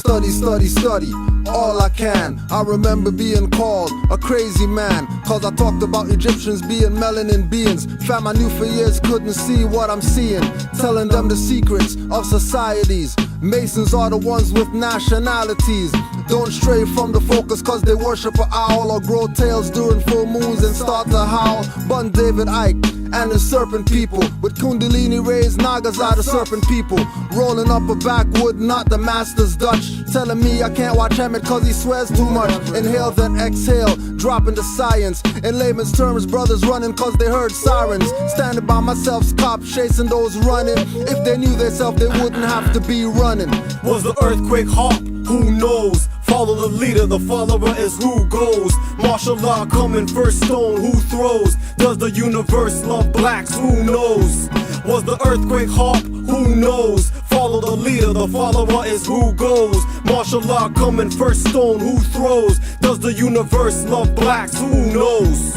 study, study, study all I can. I remember being called a crazy man, cause I talked about Egyptians being melanin beings. Fam, I knew for years couldn't see what I'm seeing, telling them the secrets of societies. Masons are the ones with nationalities. Don't stray from the focus cause they worship an owl, or grow tails during full moons and start to howl. Bun David Icke and the serpent people, with kundalini rays, nagas are the serpent people. Rolling up a backwood, not the master's Dutch, telling me I can't watch Emmett cause he swears too much. Inhale then exhale, dropping the science. In layman's terms, brothers running cause they heard sirens. Standing by myself, cops chasing those running. If they knew themselves, they wouldn't have to be running. Was the earthquake hot? Who knows? Follow the leader, the follower is who goes. Martial law coming first stone, who throws? Does the universe love blacks? Who knows? Was the earthquake hot? Who knows? Follow the leader, the follower is who goes. Martial law coming first stone, who throws? Does the universe love blacks? Who knows?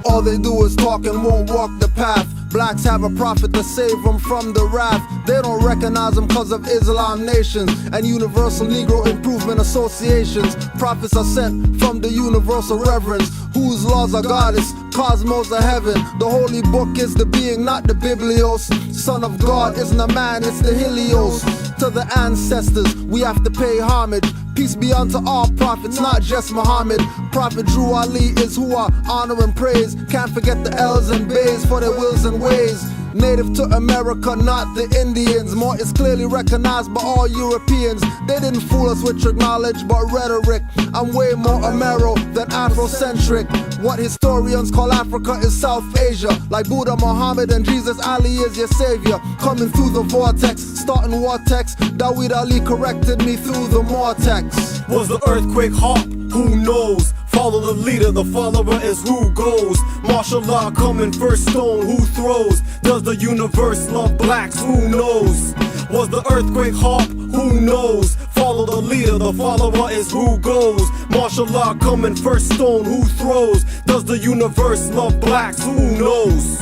All they do is talk and won't walk the path. Blacks have a prophet to save them from the wrath. They don't recognize them cause of Islam nations and universal Negro improvement associations. Prophets are sent from the universal reverence, whose laws are goddess, cosmos are heaven. The holy book is the being, not the Biblios. Son of God isn't a man, it's the Helios. To the ancestors we have to pay homage. Peace be unto all prophets, not just Muhammad. Prophet Drew Ali is who I honor and praise. Can't forget the L's and Bays for their wills and ways. Native to America, not the Indians. More is clearly recognized by all Europeans. They didn't fool us with trick knowledge but rhetoric. I'm way more Amero than Afrocentric. What historians call Africa is South Asia. Like Buddha, Muhammad and Jesus, Ali is your savior. Coming through the vortex, starting vortex. Dawid Ali corrected me through the vortex. Was the earthquake hot? Who knows? Follow the leader, the follower is who goes. Martial law coming first stone, who throws? Does the universe love blacks? Who knows? Was the earthquake hot? Who knows? Follow the leader, the follower is who goes. Martial law coming first stone, who throws? Does the universe love blacks? Who knows?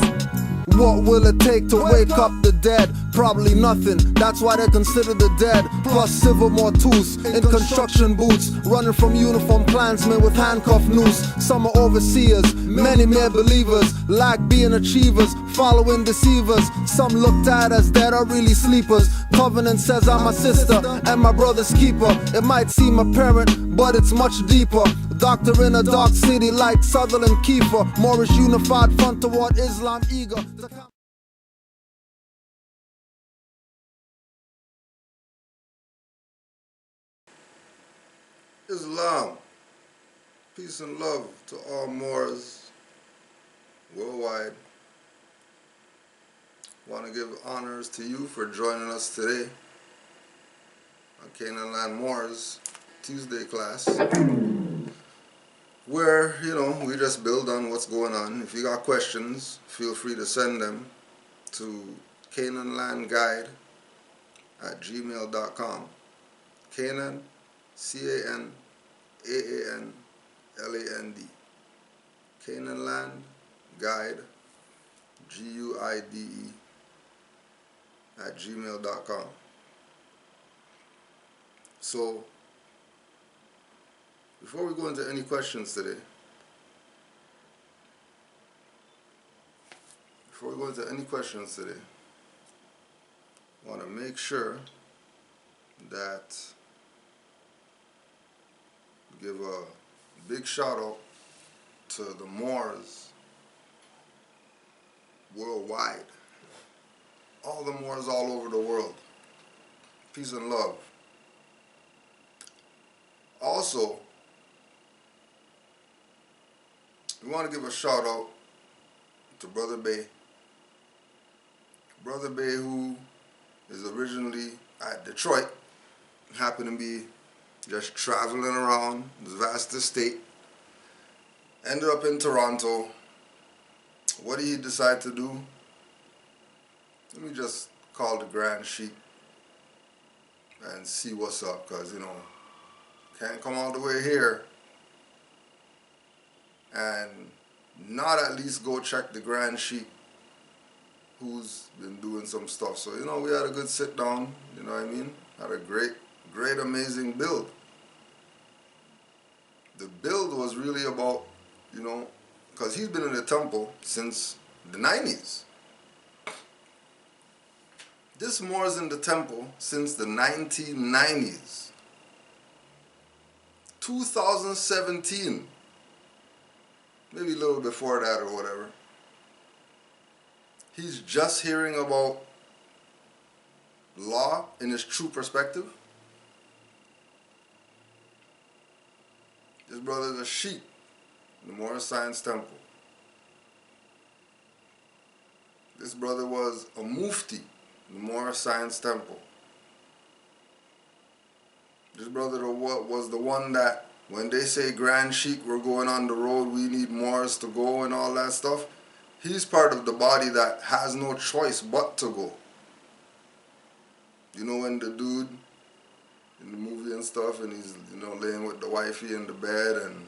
What will it take to wake up the dead? Probably nothing, that's why they're considered the dead. Plus civil mortus in construction boots, running from uniformed clansmen with handcuff noose. Some are overseers, many mere believers, like being achievers, following deceivers. Some looked at as dead are really sleepers. Covenant says I'm my sister and my brother's keeper. It might seem apparent, but it's much deeper. Doctor in a dark city like Sutherland Kiefer. Moorish unified front toward Islam eager. Islam, peace and love to all Moors worldwide. Want to give honors to you for joining us today on Canaanland Moors Tuesday class, where, we just build on what's going on. If you got questions, feel free to send them to canaanlandguide@gmail.com. Canaan, CANAANLAND. Canaanland Guide, GUIDE, @gmail.com. So, before we go into any questions today, I want to make sure that give a big shout out to the Moors worldwide. All the Moors all over the world. Peace and love. Also, we want to give a shout out to Brother Bay. Brother Bay, who is originally at Detroit, happened to be just traveling around this vast estate, ended up in Toronto. What did he decide to do? Let me just call the Grand Sheik and see what's up, because, can't come all the way here and not at least go check the Grand Sheik, who's been doing some stuff. So, we had a good sit down, you know what I mean? Had a great great amazing build. The build was really about, you know, because he's been in the temple since the 90s. This Moor's in the temple since the 1990s. 2017. Maybe a little before that or whatever. He's just hearing about law in its true perspective. This brother's a sheik in the Moorish Science Temple. This brother was a mufti in the Moorish Science Temple. This brother was the one that, when they say Grand Sheik, we're going on the road, we need Moors to go and all that stuff, he's part of the body that has no choice but to go. You know, when the dude in the movie and stuff, and he's, you know, laying with the wifey in the bed, and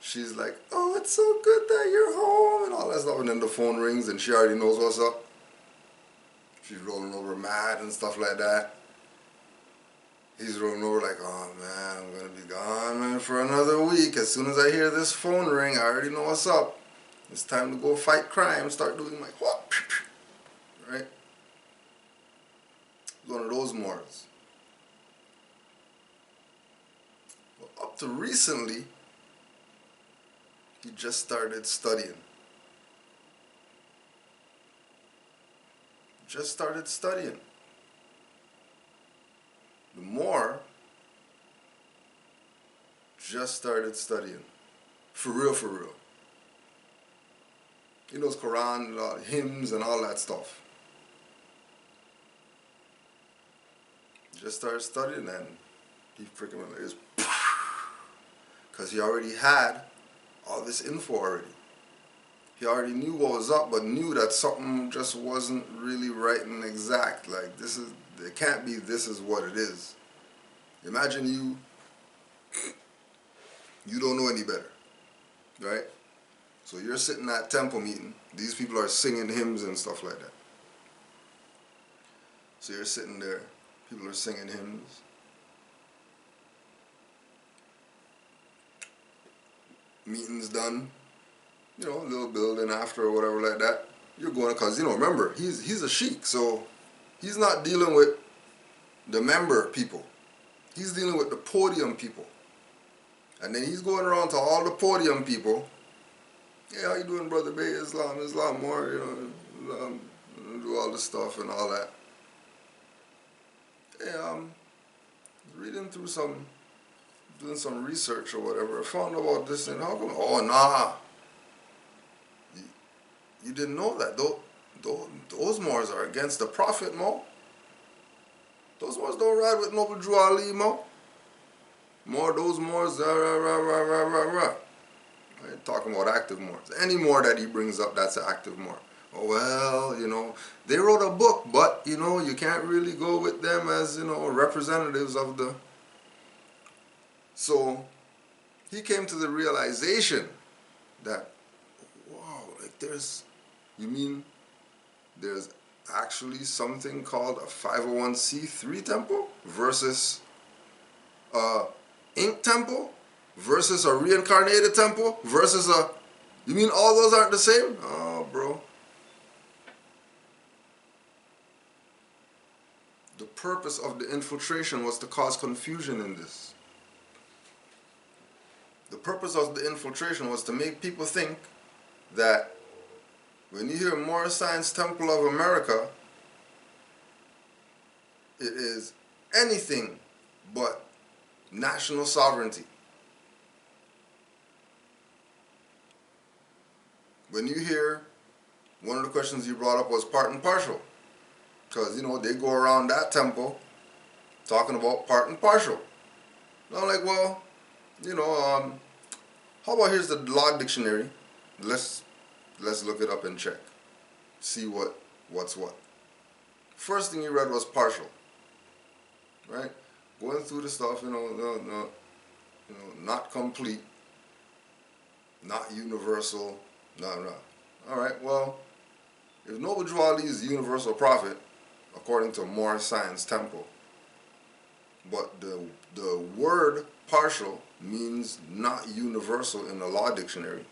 she's like, oh, it's so good that you're home, and all that stuff, and then the phone rings, and she already knows what's up. She's rolling over mad and stuff like that. He's rolling over like, oh man, I'm going to be gone, man, for another week. As soon as I hear this phone ring, I already know what's up. It's time to go fight crime, start doing my what? Right? One of those Moors. Well, up to recently, he just started studying. Just started studying. The Moor just started studying. For real, for real. He knows Quran, hymns and all that stuff. Just started studying, and he freaking went like this. Because he already had all this info already. He already knew what was up, but knew that something just wasn't really right and exact. Like, this is, it can't be this is what it is. Imagine you don't know any better, right? So you're sitting at temple meeting. These people are singing hymns and stuff like that. So you're sitting there. People are singing hymns. Meeting's done. You know, a little building after or whatever like that. You're going, because, you know, remember, he's a sheik, so he's not dealing with the member people. He's dealing with the podium people. And then he's going around to all the podium people. Hey, how you doing, Brother Bay? Islam more, you know, do all this stuff and all that. Hey, reading through doing some research or whatever. I found about this and how come? Oh, nah. You didn't know that. Those Moors are against the Prophet, Mo. Those Moors don't ride with Noble Drew Ali, Mo. Those Moors, I ain't talking about active Moors. Any Moor that he brings up, that's an active Moor. Oh, well, you know, they wrote a book, but, you know, you can't really go with them as, you know, representatives of the... So, he came to the realization that, wow, like there's actually something called a 501c3 temple versus a ink temple versus a reincarnated temple versus a... You mean all those aren't the same? Oh, bro. The purpose of the infiltration was to cause confusion in this. The purpose of the infiltration was to make people think that when you hear Moorish Science Temple of America, it is anything but national sovereignty. When you hear, one of the questions you brought up was part and partial. Because, you know, they go around that temple talking about part and partial. And I'm like, well, you know, how about here's the law dictionary. Let's look it up and check. See what's what. First thing you read was partial. Right? Going through the stuff, you know, not complete, not universal, no. Alright, well, if Noble Drew Ali is the universal prophet, according to Moorish Science Temple, But the word partial means not universal in the law dictionary.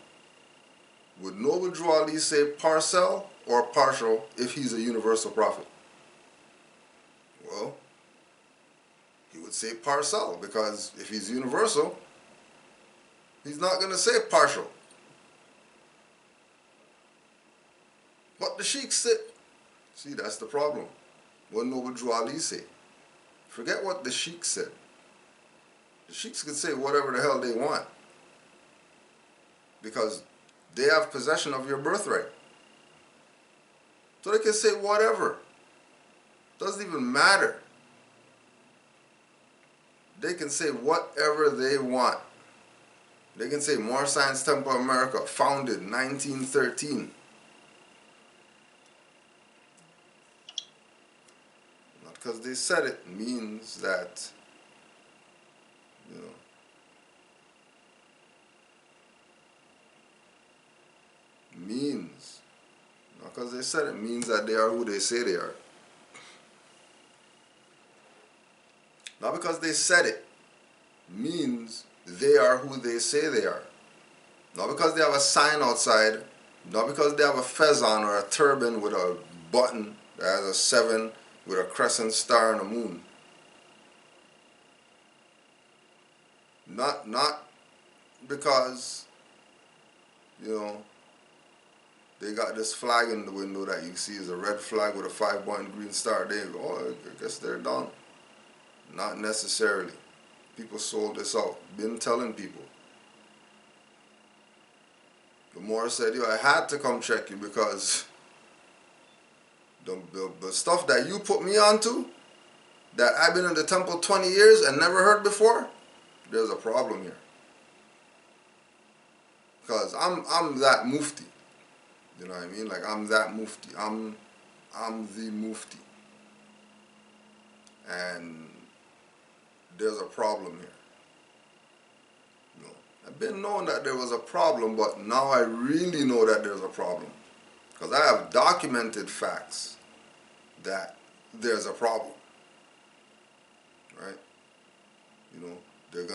Would Noble Drew Ali say parcel or partial if he's a universal prophet? Well, he would say parcel, because if he's universal, he's not going to say partial. But the sheiks say, see, that's the problem. What Noble Drew Ali say? Forget what the sheiks said. The sheiks can say whatever the hell they want, because they have possession of your birthright. So they can say whatever. Doesn't even matter. They can say whatever they want. They can say Moor Science Temple America, founded 1913. Not because they said it means that, you know, means, not because they said it means that they are who they say they are. Not because they said it means they are who they say they are. Not because they have a sign outside, not because they have a fez on or a turban with a button that has a 7 with a crescent star and a moon. Not because, you know, they got this flag in the window that you see is a red flag with a 5-point green star. They go, oh, I guess they're done. Not necessarily. People sold this out. Been telling people. The Moor said, yo, I had to come check you because the stuff that you put me onto, that I've been in the temple 20 years and never heard before, there's a problem here. Because I'm that mufti. You know what I mean? Like, I'm that mufti. I'm the mufti. And there's a problem here. You know, I've been knowing that there was a problem, but now I really know that there's a problem. Because I have documented facts that there's a problem. Right? You know, they're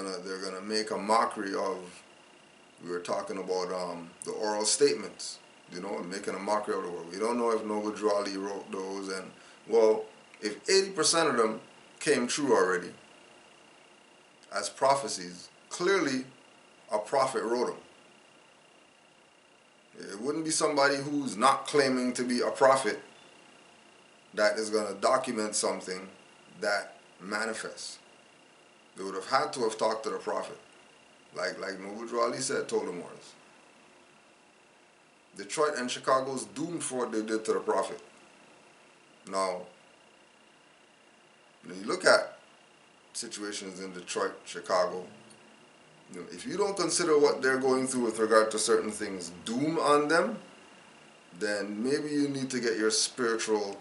gonna make a mockery of, we were talking about the oral statements, you know, and making a mockery of the world. We don't know if Noble Drew Ali wrote those, and well, if 80% of them came true already as prophecies, clearly a prophet wrote them. It wouldn't be somebody who's not claiming to be a prophet that is going to document something that manifests. They would have had to have talked to the prophet. Like Noble Drew Ali said, told the Moors. Detroit and Chicago's doomed for what they did to the prophet. Now, when you look at situations in Detroit, Chicago, you know, if you don't consider what they're going through with regard to certain things doom on them, then maybe you need to get your spiritual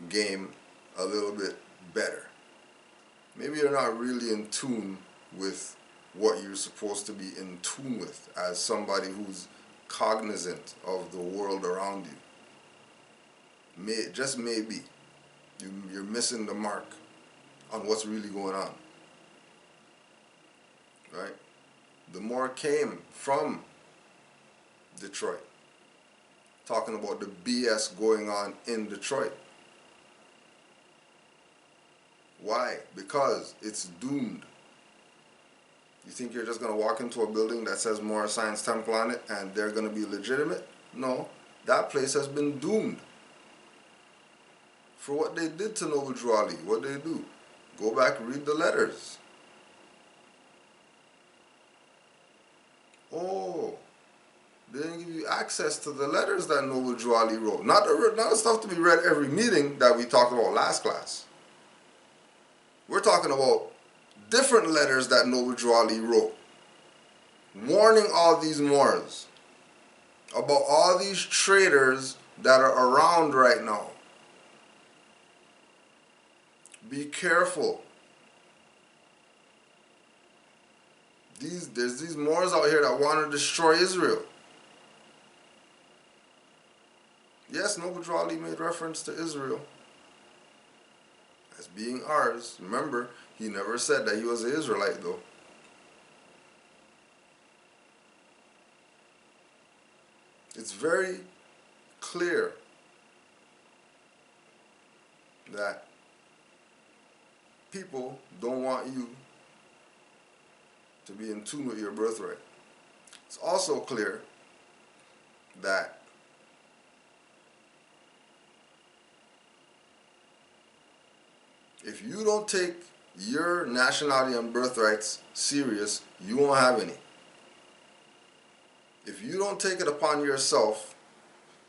game a little bit better. Maybe you're not really in tune with what you're supposed to be in tune with as somebody who's cognizant of the world around you. Just maybe you're missing the mark on what's really going on. Right? The Moor came from Detroit, talking about the BS going on in Detroit. Why? Because it's doomed. You think you're just going to walk into a building that says Moor Science Temple on it and they're going to be legitimate? No, that place has been doomed. For what they did to Noble Drew Ali, what did they do? Go back and read the letters. Oh, they didn't give you access to the letters that Noble Drew Ali wrote. Not the stuff to be read every meeting that we talked about last class. We're talking about different letters that Noble Drew Ali wrote, warning all these Moors about all these traitors that are around right now. Be careful. There's these Moors out here that want to destroy Israel. Yes, Noble Drew Ali made reference to Israel as being ours. Remember, He never said that he was an Israelite, though. It's very clear that people don't want you to be in tune with your birthright. It's also clear that if you don't take your nationality and birthrights serious, you won't have any. If you don't take it upon yourself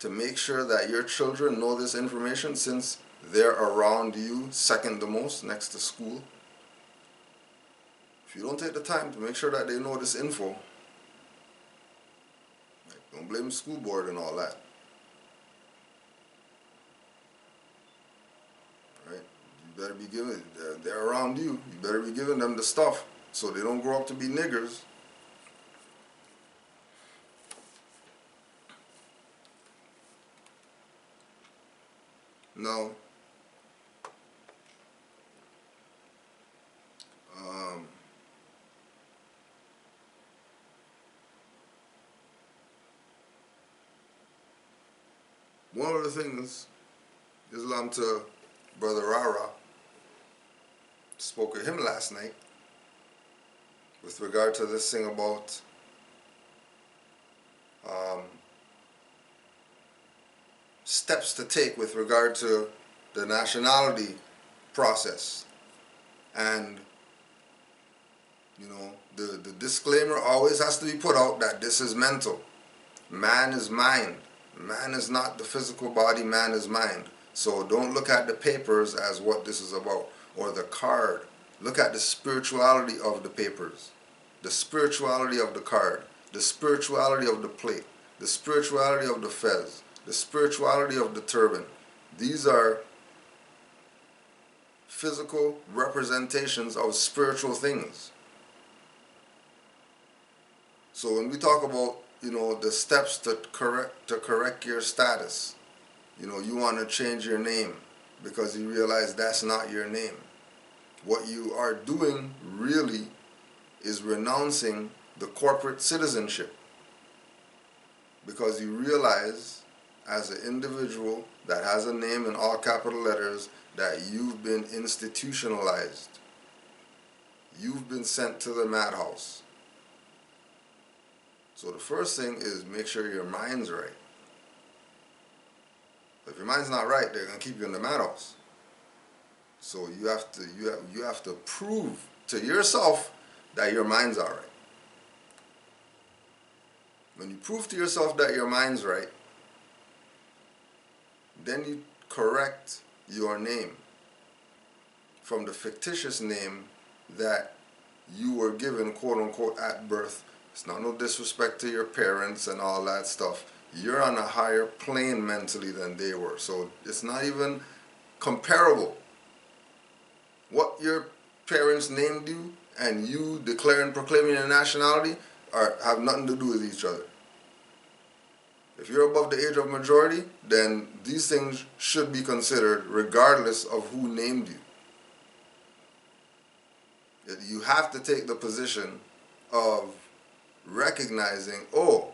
to make sure that your children know this information, since they're around you second the most next to school, if you don't take the time to make sure that they know this info, like, don't blame the school board and all that. Right? You better be giving, they're around you, you better be giving them the stuff so they don't grow up to be niggers. Now, one of the things Islam to Brother Rara, spoke to him last night with regard to this thing about steps to take with regard to the nationality process. And you know, the disclaimer always has to be put out that this is mental. Man is mind. Man is not the physical body, man is mind. So don't look at the papers as what this is about, or the card. Look at the spirituality of the papers, the spirituality of the card, the spirituality of the plate, the spirituality of the fez, the spirituality of the turban. These are physical representations of spiritual things. So when we talk about, you know, the steps to correct your status, you know, you want to change your name because you realize that's not your name. What you are doing really is renouncing the corporate citizenship, because you realize as an individual that has a name in all capital letters that you've been institutionalized. You've been sent to the madhouse. So the first thing is make sure your mind's right. If your mind's not right, they're going to keep you in the madhouse. So you have to prove to yourself that your mind's all right. When you prove to yourself that your mind's right, then you correct your name from the fictitious name that you were given, quote unquote, at birth. It's not no disrespect to your parents and all that stuff. You're on a higher plane mentally than they were. So it's not even comparable. What your parents named you and you declaring, proclaiming your nationality have nothing to do with each other. If you're above the age of majority, then these things should be considered regardless of who named you. You have to take the position of recognizing, oh,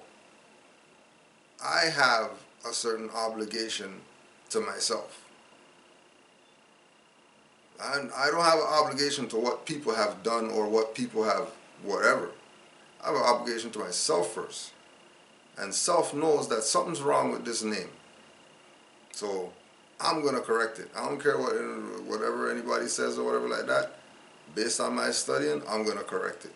I have a certain obligation to myself. And I don't have an obligation to what people have done or what people have whatever. I have an obligation to myself first. And self knows that something's wrong with this name. So I'm going to correct it. I don't care whatever anybody says or whatever like that. Based on my studying, I'm going to correct it.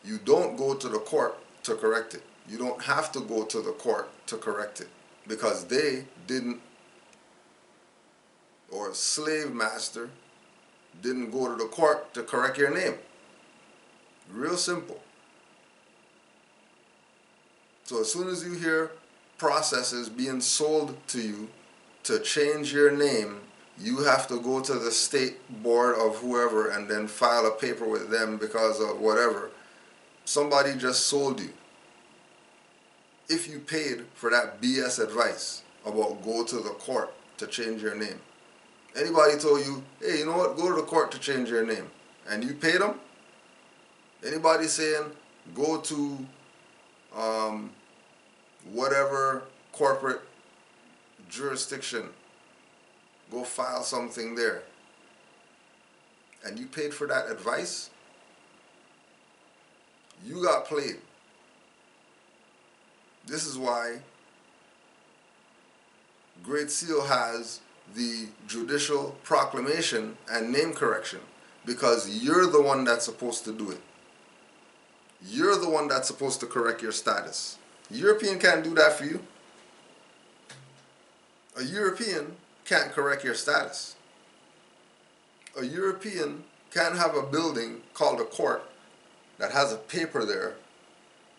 You don't go to the court to correct it. You don't have to go to the court to correct it, because they didn't, or a slave master didn't go to the court to correct your name. Real simple. So as soon as you hear processes being sold to you to change your name, you have to go to the state board of whoever and then file a paper with them because of whatever. Somebody just sold you. If you paid for that BS advice about go to the court to change your name. Anybody told you, hey, you know what, go to the court to change your name. and you paid them, anybody saying go to whatever corporate jurisdiction, go file something there, and you paid for that advice, you got played. This is why Great Seal has the judicial proclamation and name correction, because you're the one that's supposed to do it. You're the one that's supposed to correct your status. European can't do that for you. A European can't correct your status. A European can't have a building called a court that has a paper there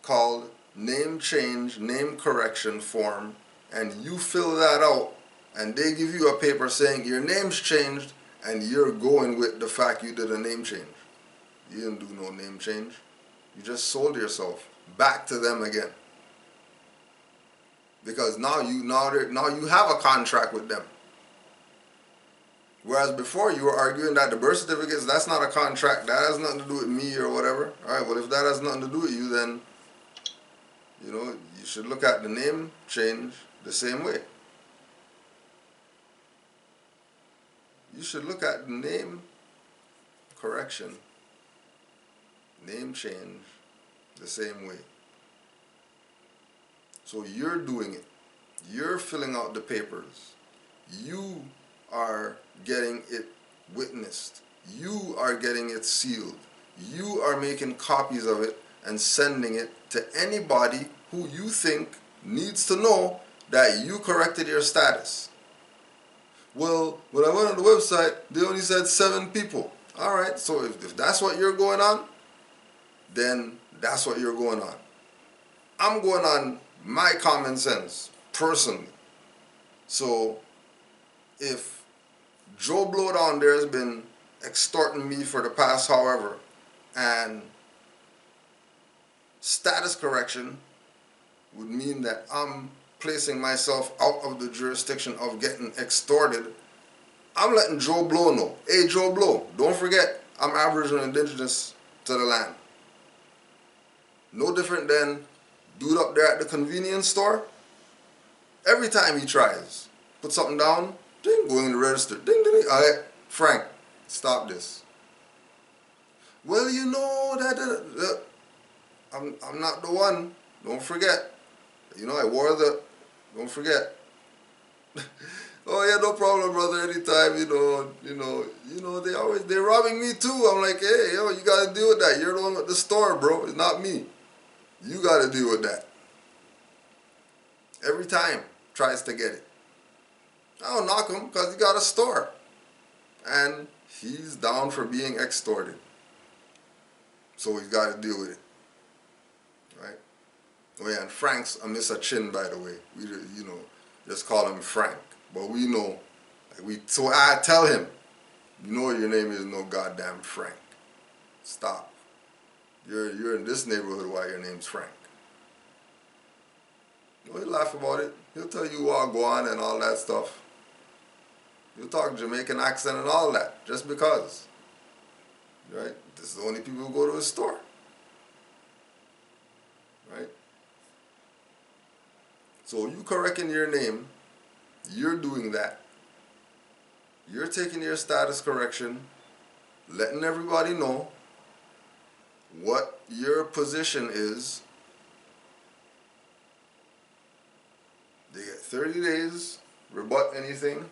called name change, name correction form, and you fill that out, and they give you a paper saying your name's changed, and you're going with the fact you did a name change. You didn't do no name change. You just sold yourself back to them again. Because now you have a contract with them. Whereas before you were arguing that the birth certificates, that's not a contract, that has nothing to do with me or whatever. Alright, well if that has nothing to do with you, then you should look at the name change the same way. You should look at the name correction, name change the same way. So you're doing it. You're filling out the papers. You are getting it witnessed. You are getting it sealed. You are making copies of it and sending it to anybody who you think needs to know that you corrected your status. Well, when I went on the website, they only said 7 people. Alright, so if that's what you're going on, then that's what you're going on. I'm going on my common sense, personally. So, if Joe Blow down there has been extorting me for the past however, and status correction would mean that I'm placing myself out of the jurisdiction of getting extorted, I'm letting Joe Blow know. Hey Joe Blow, don't forget, I'm Aboriginal indigenous to the land. No different than dude up there at the convenience store. Every time he tries, put something down, ding, going in the register, ding, ding, ding. Alright, Frank, stop this. Well, you know that I'm not the one. Don't forget. I wore the. Don't forget. Oh yeah, no problem, brother. Anytime, they're robbing me too. I'm like, hey, you gotta deal with that. You're the one at the store, bro. It's not me. You gotta deal with that. Every time tries to get it. I don't knock him because he got a store. And he's down for being extorted. So he's got to deal with it. Right? Oh yeah, and Frank's a Mr. Chin, by the way. We, just call him Frank. But we know. So I tell him, your name is no goddamn Frank. Stop. You're in this neighborhood while your name's Frank. He'll laugh about it. He'll tell you Wagwan and all that stuff. He'll talk Jamaican accent and all that, just because. Right? This is the only people who go to his store. Right? So you correcting your name, you're doing that. You're taking your status correction, letting everybody know what your position is. They get 30 days, rebut anything.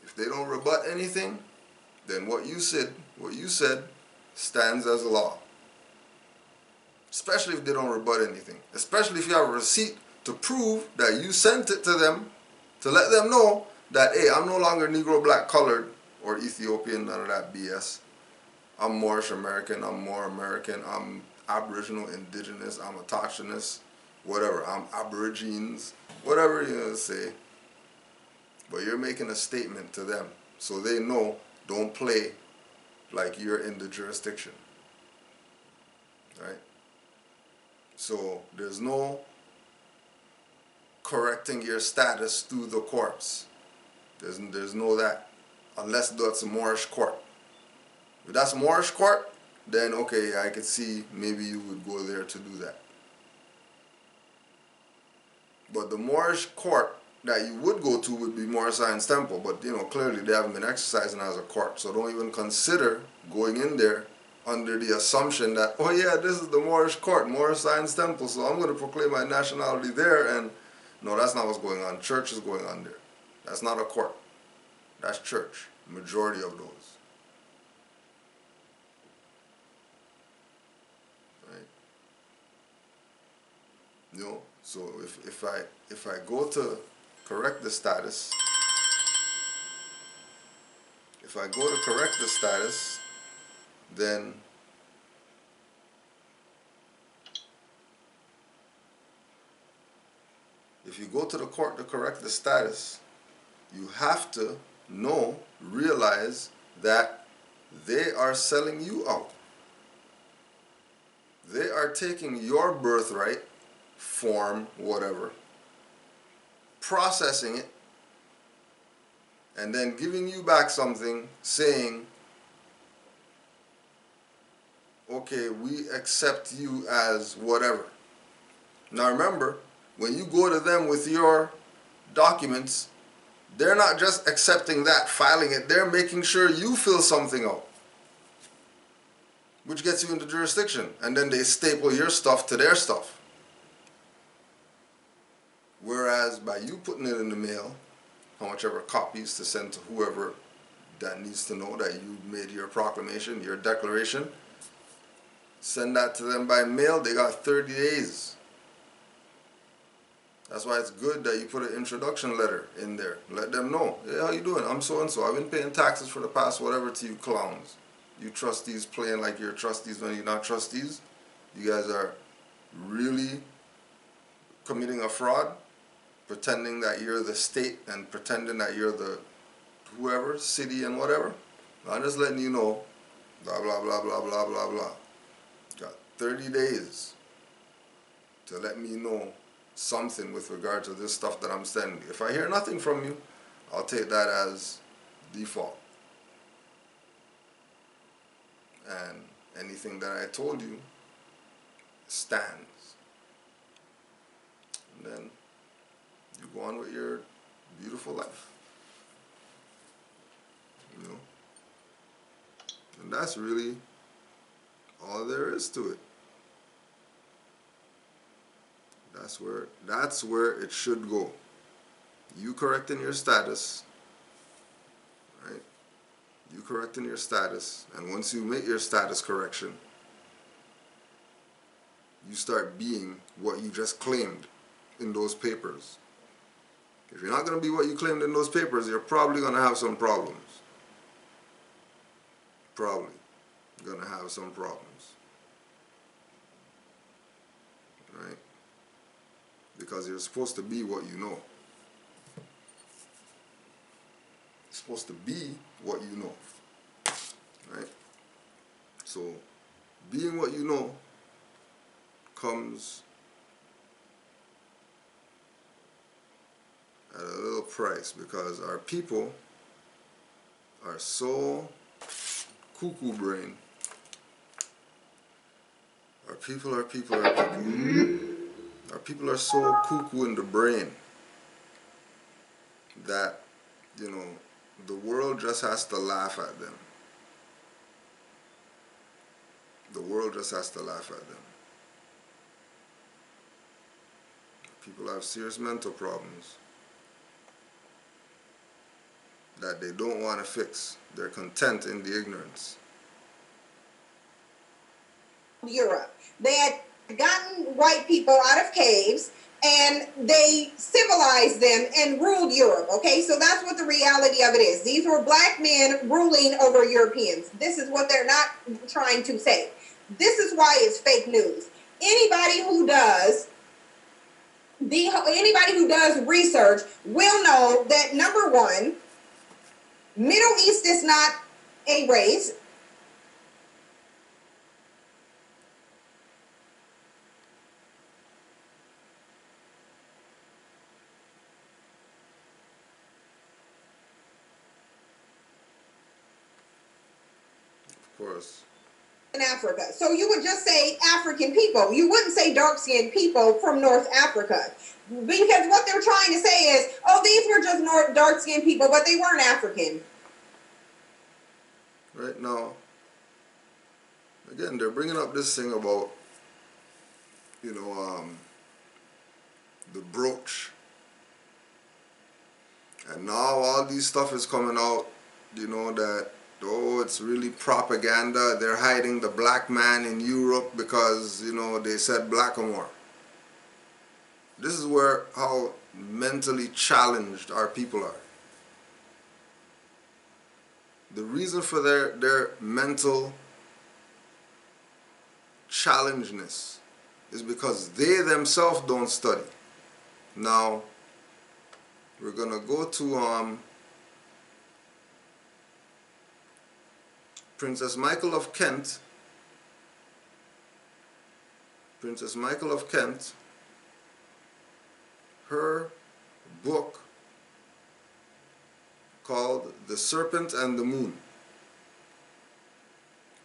If they don't rebut anything, then what you said stands as law. Especially if they don't rebut anything. Especially if you have a receipt to prove that you sent it to them, to let them know that, hey, I'm no longer Negro, black, colored, or Ethiopian, none of that BS. I'm Moorish American, I'm more American, I'm Aboriginal, Indigenous, I'm Autochthonous, whatever, I'm Aborigines, whatever you're going to say. But you're making a statement to them so they know, don't play like you're in the jurisdiction. Right? So there's no correcting your status through the courts. There's no that. Unless that's a Moorish court. If that's Moorish court, then okay, I could see maybe you would go there to do that. But the Moorish court that you would go to would be Moorish Science Temple, but clearly they haven't been exercising as a court, so don't even consider going in there under the assumption that, oh yeah, this is the Moorish court, Moorish Science Temple, so I'm going to proclaim my nationality there, and no, that's not what's going on. Church is going on there. That's not a court. That's church, majority of those. So if I go to correct the status, then if you go to the court to correct the status, you have to realize that they are selling you out. They are taking your birthright form, whatever, processing it, and then giving you back something saying, okay, we accept you as whatever. Now remember, when you go to them with your documents, they're not just accepting that, filing it, they're making sure you fill something out, which gets you into jurisdiction, and then they staple your stuff to their stuff. Whereas by you putting it in the mail, how much ever copies to send to whoever that needs to know that you made your proclamation, your declaration, send that to them by mail, they got 30 days. That's why it's good that you put an introduction letter in there. Let them know, hey, how you doing? I'm so and so. I've been paying taxes for the past whatever to you clowns. You trustees playing like you're trustees when you're not trustees. You guys are really committing a fraud, pretending that you're the state and pretending that you're the whoever, city and whatever. I'm just letting you know, blah, blah, blah, blah, blah, blah, blah. Got 30 days to let me know something with regard to this stuff that I'm sending. If I hear nothing from you, I'll take that as default. And anything that I told you stands. And then you go on with your beautiful life. And that's really all there is to it. That's where it should go. You correcting your status, right? You correcting your status, and once you make your status correction, you start being what you just claimed in those papers. If you're not going to be what you claimed in those papers, you're probably going to have some problems. Probably going to have some problems. Right? Because you're supposed to be what you know. You're supposed to be what you know. Right? So, being what you know comes at a little price, because our people are so cuckoo brain. Our people are so cuckoo in the brain that, the world just has to laugh at them. The world just has to laugh at them. People have serious mental problems that they don't want to fix. They're content in the ignorance. Europe. They had gotten white people out of caves and they civilized them and ruled Europe. Okay, so that's what the reality of it is. These were black men ruling over Europeans. This is what they're not trying to say. This is why it's fake news. Anybody who does research will know that, number one, Middle East is not a race. Of course. In Africa. So you would just say African people. You wouldn't say dark-skinned people from North Africa. Because what they're trying to say is, oh, these were just dark-skinned people, but they weren't African. Right now, again, they're bringing up this thing about, you know, the brooch. And now all these stuff is coming out, you know, that, oh, it's really propaganda. They're hiding the black man in Europe because, you know, they said blackamoor. This is where how mentally challenged our people are. The reason for their mental challengedness is because they themselves don't study. Now, we're going to go to Princess Michael of Kent. Princess Michael of Kent, her book called The Serpent and the Moon,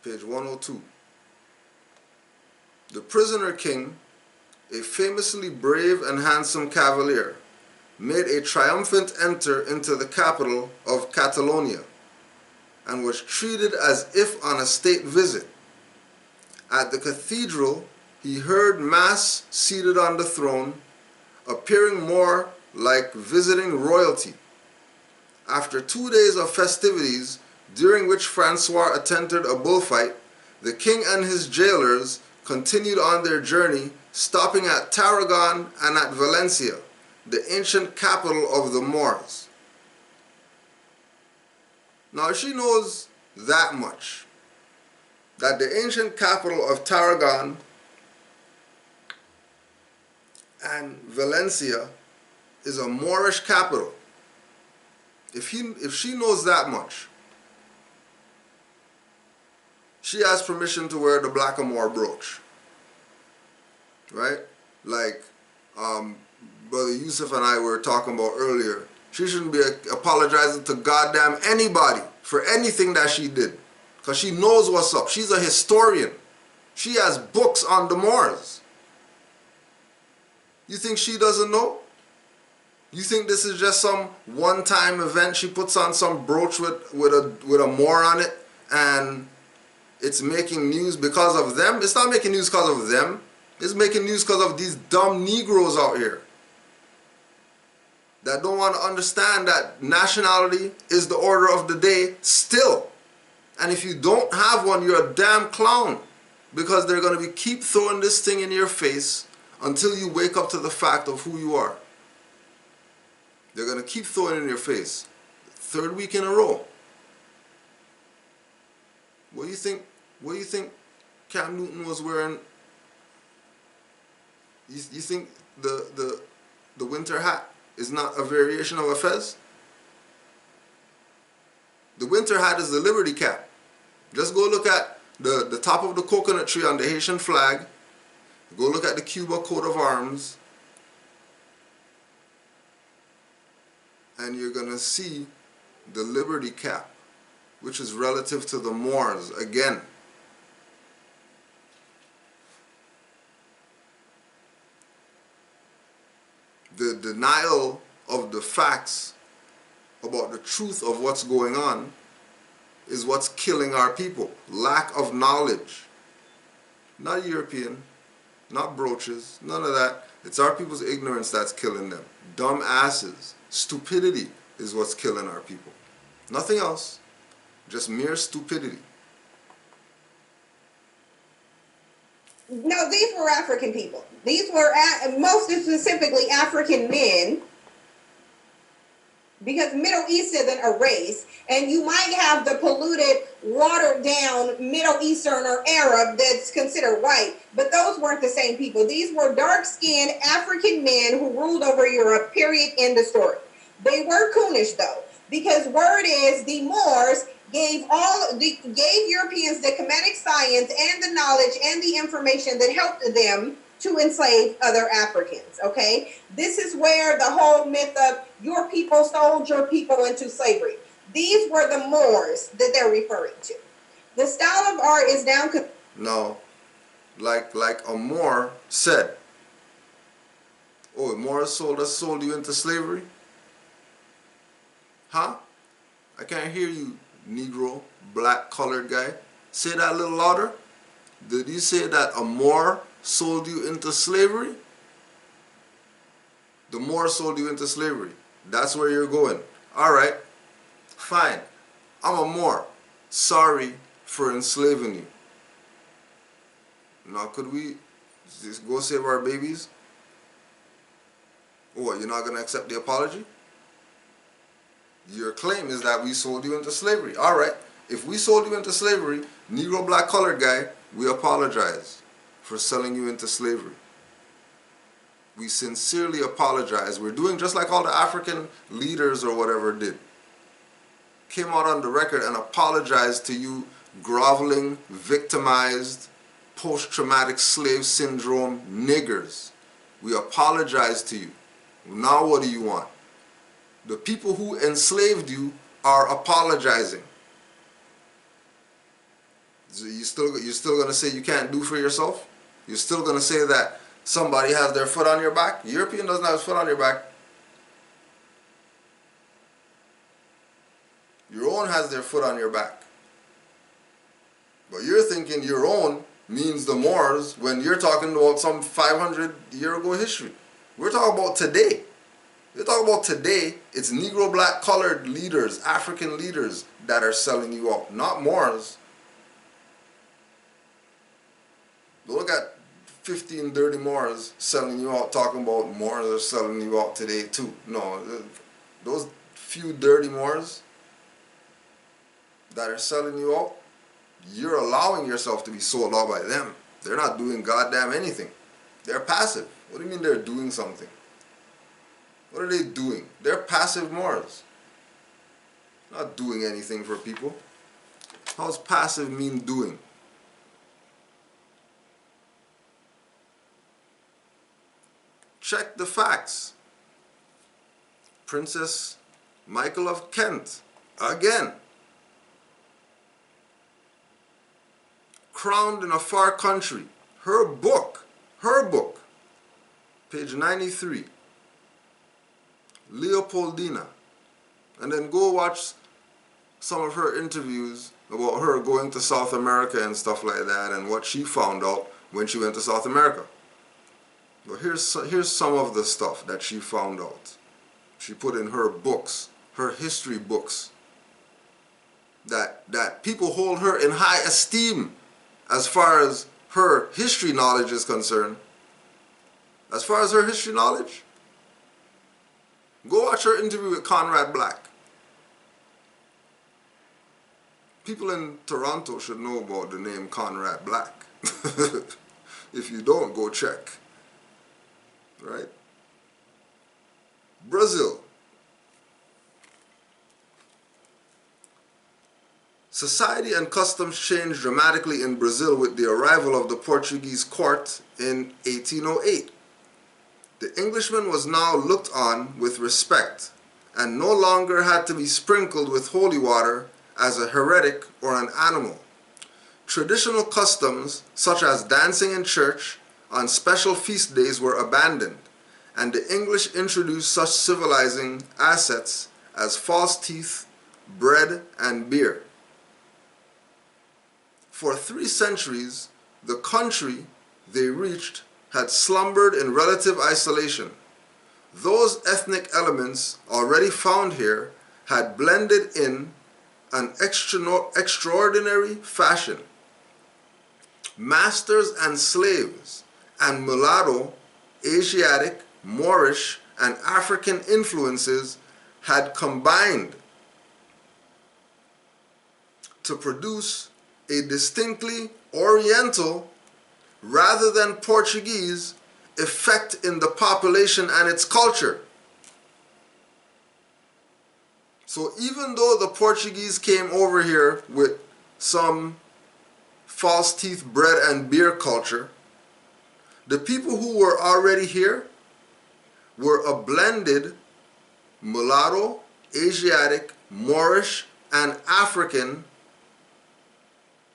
page 102. The prisoner king, a famously brave and handsome cavalier, made a triumphant enter into the capital of Catalonia and was treated as if on a state visit. At the cathedral, he heard mass seated on the throne, appearing more like visiting royalty. After 2 days of festivities, during which Francois attended a bullfight, the king and his jailers continued on their journey, stopping at Tarragon and at Valencia, the ancient capital of the Moors. Now she knows that much, that the ancient capital of Tarragon and Valencia is a Moorish capital. If she knows that much, she has permission to wear the blackamoor brooch, right? Like Brother Yusuf and I were talking about earlier. She shouldn't be apologizing to goddamn anybody for anything that she did, because she knows what's up. She's a historian. She has books on the Moors. You think she doesn't know? You think this is just some one-time event? She puts on some brooch with a Moor on it and it's making news because of them? It's not making news because of them. It's making news because of these dumb Negroes out here that don't want to understand that nationality is the order of the day still. And if you don't have one, you're a damn clown, because they're going to keep throwing this thing in your face until you wake up to the fact of who you are. They're going to keep throwing it in your face. Third week in a row. What do you think? What do you think Cam Newton was wearing? You think the winter hat is not a variation of a fez? The winter hat is the Liberty cap. Just go look at the top of the coconut tree on the Haitian flag. Go look at the Cuba coat of arms. And you're going to see the Liberty cap, which is relative to the Moors again. The denial of the facts about the truth of what's going on is what's killing our people. Lack of knowledge. Not European, not brooches, none of that. It's our people's ignorance that's killing them. Dumb asses. Stupidity is what's killing our people. Nothing else. Just mere stupidity. No, these were African people. These were most specifically African men, because Middle East isn't a race, and you might have the polluted, watered-down Middle Eastern or Arab that's considered white, but those weren't the same people. These were dark-skinned African men who ruled over Europe, period, end of story. They were coonish, though, because word is the Moors gave Europeans the Kemetic science and the knowledge and the information that helped them to enslave other Africans, okay? This is where the whole myth of your people sold your people into slavery. These were the Moors that they're referring to. The style of art is now. No, like Umar said, oh, Umar sold you into slavery? Huh? I can't hear you, Negro, black, colored guy. Say that a little louder. Did you say that a Moor sold you into slavery? The Moor sold you into slavery. That's where you're going. Alright, fine. I'm a Moor. Sorry for enslaving you. Now could we just go save our babies? What, you're not going to accept the apology? Your claim is that we sold you into slavery. Alright, if we sold you into slavery, Negro, black, colored guy, we apologize for selling you into slavery. We sincerely apologize. We're doing just like all the African leaders or whatever did. Came out on the record and apologized to you groveling, victimized, post-traumatic slave syndrome niggers. We apologize to you. Now what do you want? The people who enslaved you are apologizing. So you're still going to say you can't do for yourself? You're still going to say that somebody has their foot on your back? European doesn't have his foot on your back. Your own has their foot on your back. But you're thinking your own means the Moors when you're talking about some 500-year-ago history. We're talking about today. We're talking about today. It's Negro, black, colored leaders, African leaders that are selling you out, not Moors. Don't look at 15 dirty Moors selling you out, talking about Moors are selling you out today too. No, those few dirty Moors that are selling you out, you're allowing yourself to be sold out by them. They're not doing goddamn anything. They're passive. What do you mean they're doing something? What are they doing? They're passive Moors. Not doing anything for people. How does passive mean doing? Check the facts. Princess Michael of Kent, again. Crowned in a far country. Her book, page 93. Leopoldina. And then go watch some of her interviews about her going to South America and stuff like that and what she found out when she went to South America. But here's some of the stuff that she found out. She put in her books, her history books, that people hold her in high esteem as far as her history knowledge is concerned. As far as her history knowledge, go watch her interview with Conrad Black. People in Toronto should know about the name Conrad Black. If you don't, go check. Right? Brazil. Society and customs changed dramatically in Brazil with the arrival of the Portuguese court in 1808. The Englishman was now looked on with respect and no longer had to be sprinkled with holy water as a heretic or an animal. Traditional customs such as dancing in church on special feast days were abandoned, and the English introduced such civilizing assets as false teeth, bread, and beer. For 3 centuries, the country they reached had slumbered in relative isolation. Those ethnic elements already found here had blended in an extraordinary fashion. Masters and slaves and mulatto, Asiatic, Moorish, and African influences had combined to produce a distinctly Oriental rather than Portuguese effect in the population and its culture. So even though the Portuguese came over here with some false teeth, bread, and beer culture, the people who were already here were a blended mulatto, Asiatic, Moorish, and African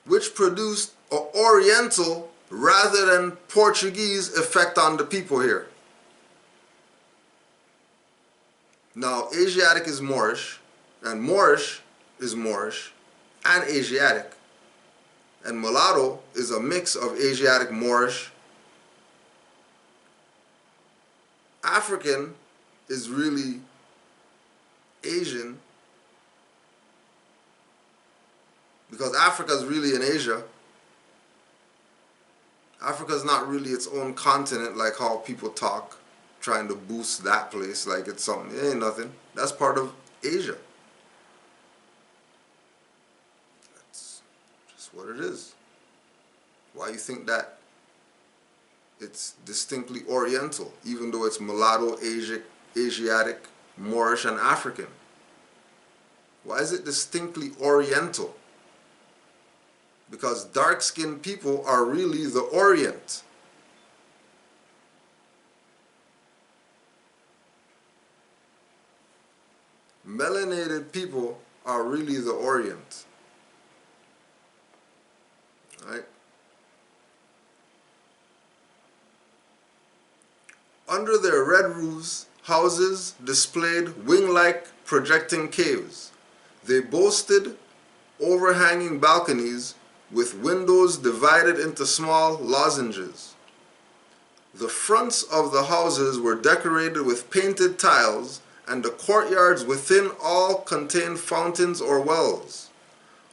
which produced an Oriental rather than Portuguese effect on the people here. Now, Asiatic is Moorish, and Moorish is Moorish and Asiatic. And mulatto is a mix of Asiatic, Moorish. African is really Asian, because Africa is really in Asia. Africa is not really its own continent like how people talk, trying to boost that place like it's something. It ain't nothing. That's part of Asia. That's just what it is. Why you think that it's distinctly Oriental, even though it's mulatto, Asiatic, Moorish, and African? Why is it distinctly Oriental? Because dark-skinned people are really the Orient. Melanated people are really the Orient. Right? Under their red roofs, houses displayed wing-like projecting caves. They boasted overhanging balconies with windows divided into small lozenges. The fronts of the houses were decorated with painted tiles, and the courtyards within all contained fountains or wells.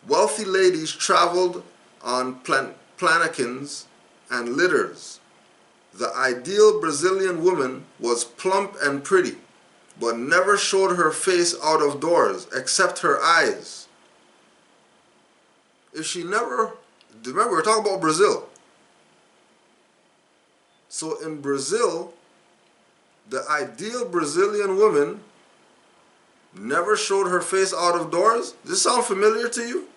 Wealthy ladies traveled on planakins and litters. The ideal Brazilian woman was plump and pretty, but never showed her face out of doors except her eyes. If she never, remember we're talking about Brazil. So in Brazil, the ideal Brazilian woman never showed her face out of doors. Does this sound familiar to you?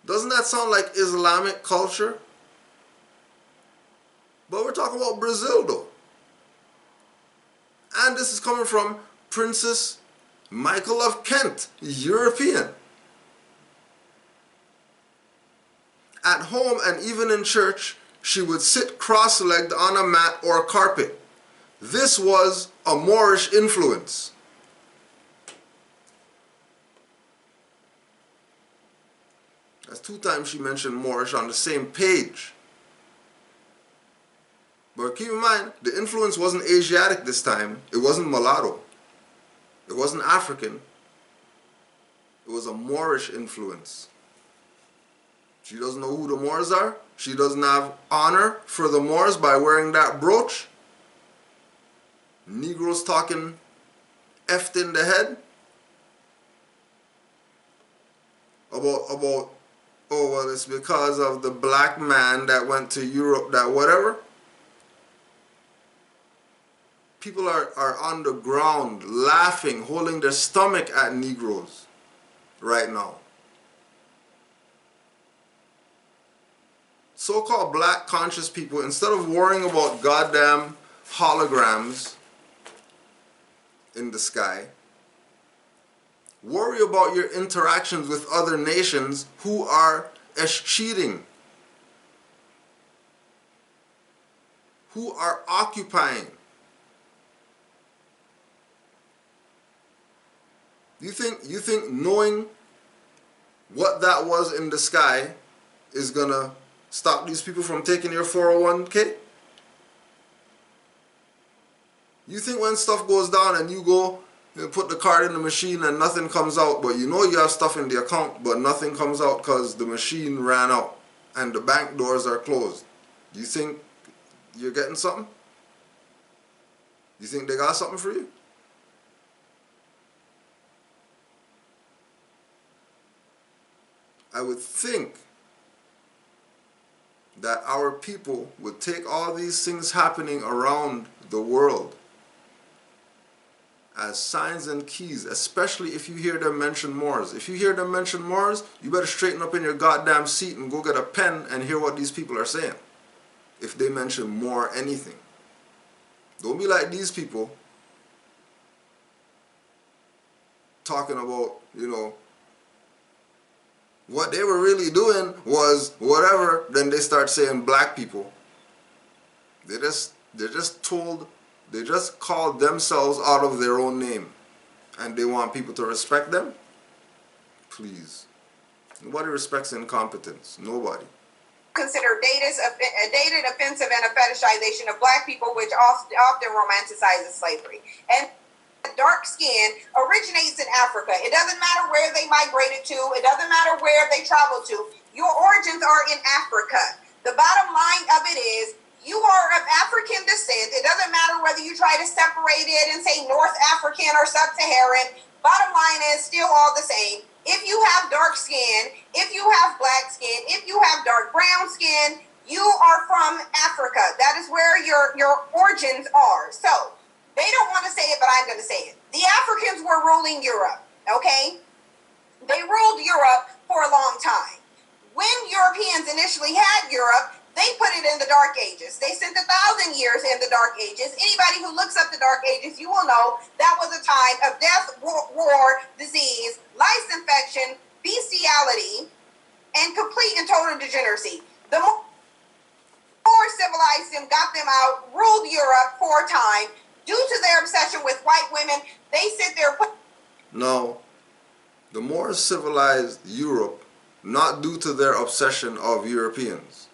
Doesn't that sound like Islamic culture? But we're talking about Brazil though. And this is coming from Princess Michael of Kent, European. At home and even in church, she would sit cross-legged on a mat or carpet. This was a Moorish influence. That's 2 times she mentioned Moorish on the same page. But keep in mind, the influence wasn't Asiatic this time. It wasn't mulatto. It wasn't African. It was a Moorish influence. She doesn't know who the Moors are. She doesn't have honor for the Moors by wearing that brooch. Negroes talking effed in the head. About, oh, well, it's because of the black man that went to Europe, that whatever. People are on the ground laughing, holding their stomach at Negroes right now. So-called black conscious people, instead of worrying about goddamn holograms in the sky, worry about your interactions with other nations who are escheating, who are occupying. You think knowing what that was in the sky is gonna stop these people from taking your 401k? You think when stuff goes down and you go and put the card in the machine and nothing comes out, but you know you have stuff in the account but nothing comes out because the machine ran out and the bank doors are closed, you think you're getting something? You think they got something for you? I would think that our people would take all these things happening around the world as signs and keys, especially if you hear them mention Moors. If you hear them mention Moors, you better straighten up in your goddamn seat and go get a pen and hear what these people are saying. If they mention Moor anything. Don't be like these people talking about, you know, What they were really doing was whatever, then they start saying black people. They just called themselves out of their own name. And they want people to respect them? Please. Nobody respects incompetence. Nobody. Consider dated, offensive, and a fetishization of black people, which often romanticizes slavery. And dark skin originates in Africa. It doesn't matter where they migrated to. It doesn't matter where they traveled to. Your origins are in Africa. The bottom line of it is, you are of African descent. It doesn't matter whether you try to separate it and say North African or Sub-Saharan. Bottom line is still all the same. If you have dark skin, if you have black skin, if you have dark brown skin, you are from Africa. That is where your origins are. So they don't want to say it, but I'm going to say it. The Africans were ruling Europe, okay? They ruled Europe for a long time. When Europeans initially had Europe, they put it in the Dark Ages. They spent 1,000 years in the Dark Ages. Anybody who looks up the Dark Ages, you will know that was a time of death, war, disease, lice infection, bestiality, and complete and total degeneracy. The more civilized them, got them out, ruled Europe for a time. Due to their obsession with white women, they sit there. No, the more civilized Europe, not due to their obsession of Europeans.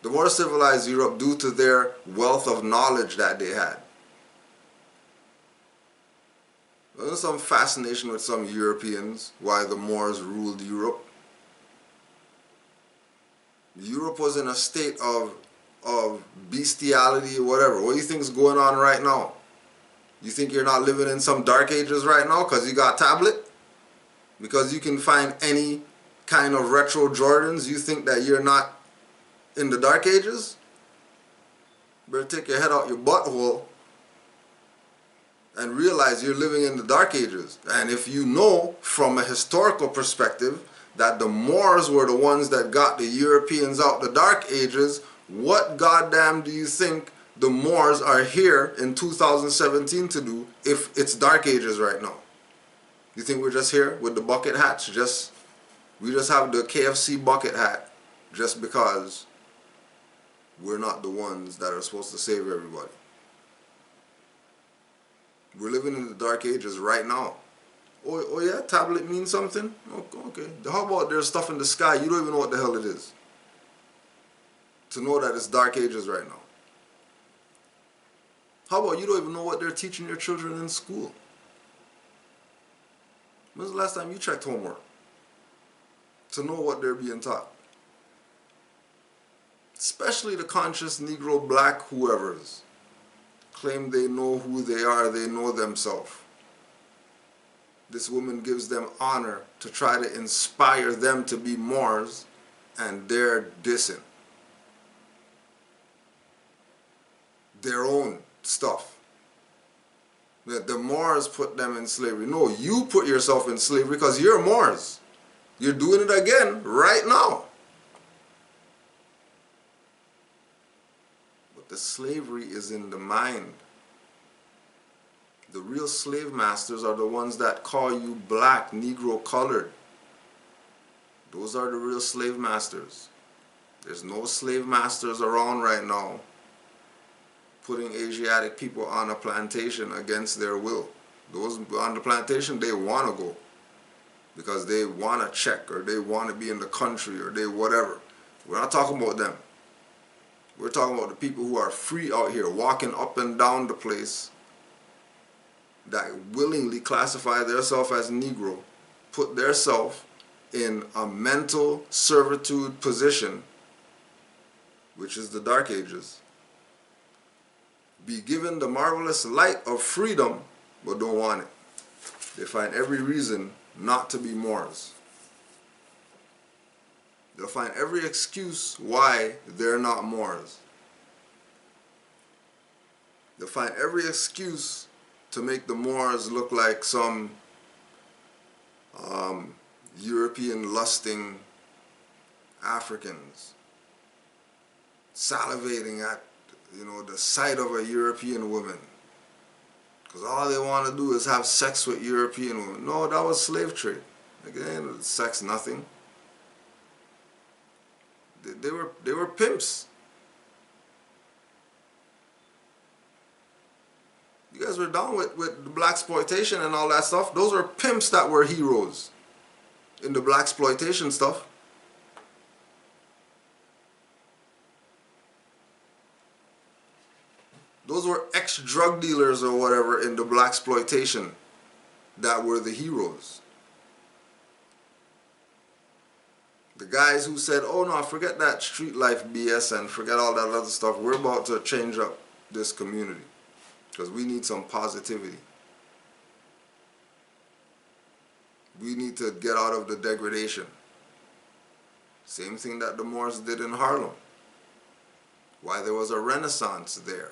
The more civilized Europe due to their wealth of knowledge that they had. There was some fascination with some Europeans why the Moors ruled Europe. Europe was in a state of bestiality or whatever. What do you think is going on right now? You think you're not living in some dark ages right now because you got tablet? Because you can find any kind of retro Jordans, you think that you're not in the dark ages? Better take your head out your butthole and realize you're living in the dark ages. And if you know from a historical perspective that the Moors were the ones that got the Europeans out the dark ages, what goddamn do you think the Moors are here in 2017 to do if it's dark ages right now? You think we're just here with the bucket hats? We just have the KFC bucket hat just because we're not the ones that are supposed to save everybody. We're living in the dark ages right now. Oh yeah, tablet means something? Okay. How about there's stuff in the sky, you don't even know what the hell it is. To know that it's dark ages right now. How about you don't even know what they're teaching your children in school? When's the last time you checked homework? To know what they're being taught. Especially the conscious Negro, black, whoever's. Claim they know who they are, they know themselves. This woman gives them honor to try to inspire them to be Moors, and they're dissing their own stuff. That the Moors put them in slavery. No, you put yourself in slavery because you're Moors. You're doing it again right now. But the slavery is in the mind. The real slave masters are the ones that call you black, Negro, colored. Those are the real slave masters. There's no slave masters around right now putting Asiatic people on a plantation against their will. Those on the plantation, they want to go because they want to check or they want to be in the country or they whatever. We're not talking about them. We're talking about the people who are free out here walking up and down the place that willingly classify themselves as Negro, put themselves in a mental servitude position, which is the Dark Ages, be given the marvelous light of freedom, but don't want it. They find every reason not to be Moors. They'll find every excuse why they're not Moors. They'll find every excuse to make the Moors look like some European lusting Africans, salivating at the sight of a European woman, because all they want to do is have sex with European women. No, that was slave trade. Again, sex nothing. They were pimps. You guys were down with the black exploitation and all that stuff. Those were pimps that were heroes in the black exploitation stuff. Those were ex-drug dealers or whatever in the black exploitation that were the heroes. The guys who said, oh no, forget that street life BS and forget all that other stuff. We're about to change up this community because we need some positivity. We need to get out of the degradation. Same thing that the Moors did in Harlem. Why there was a renaissance there.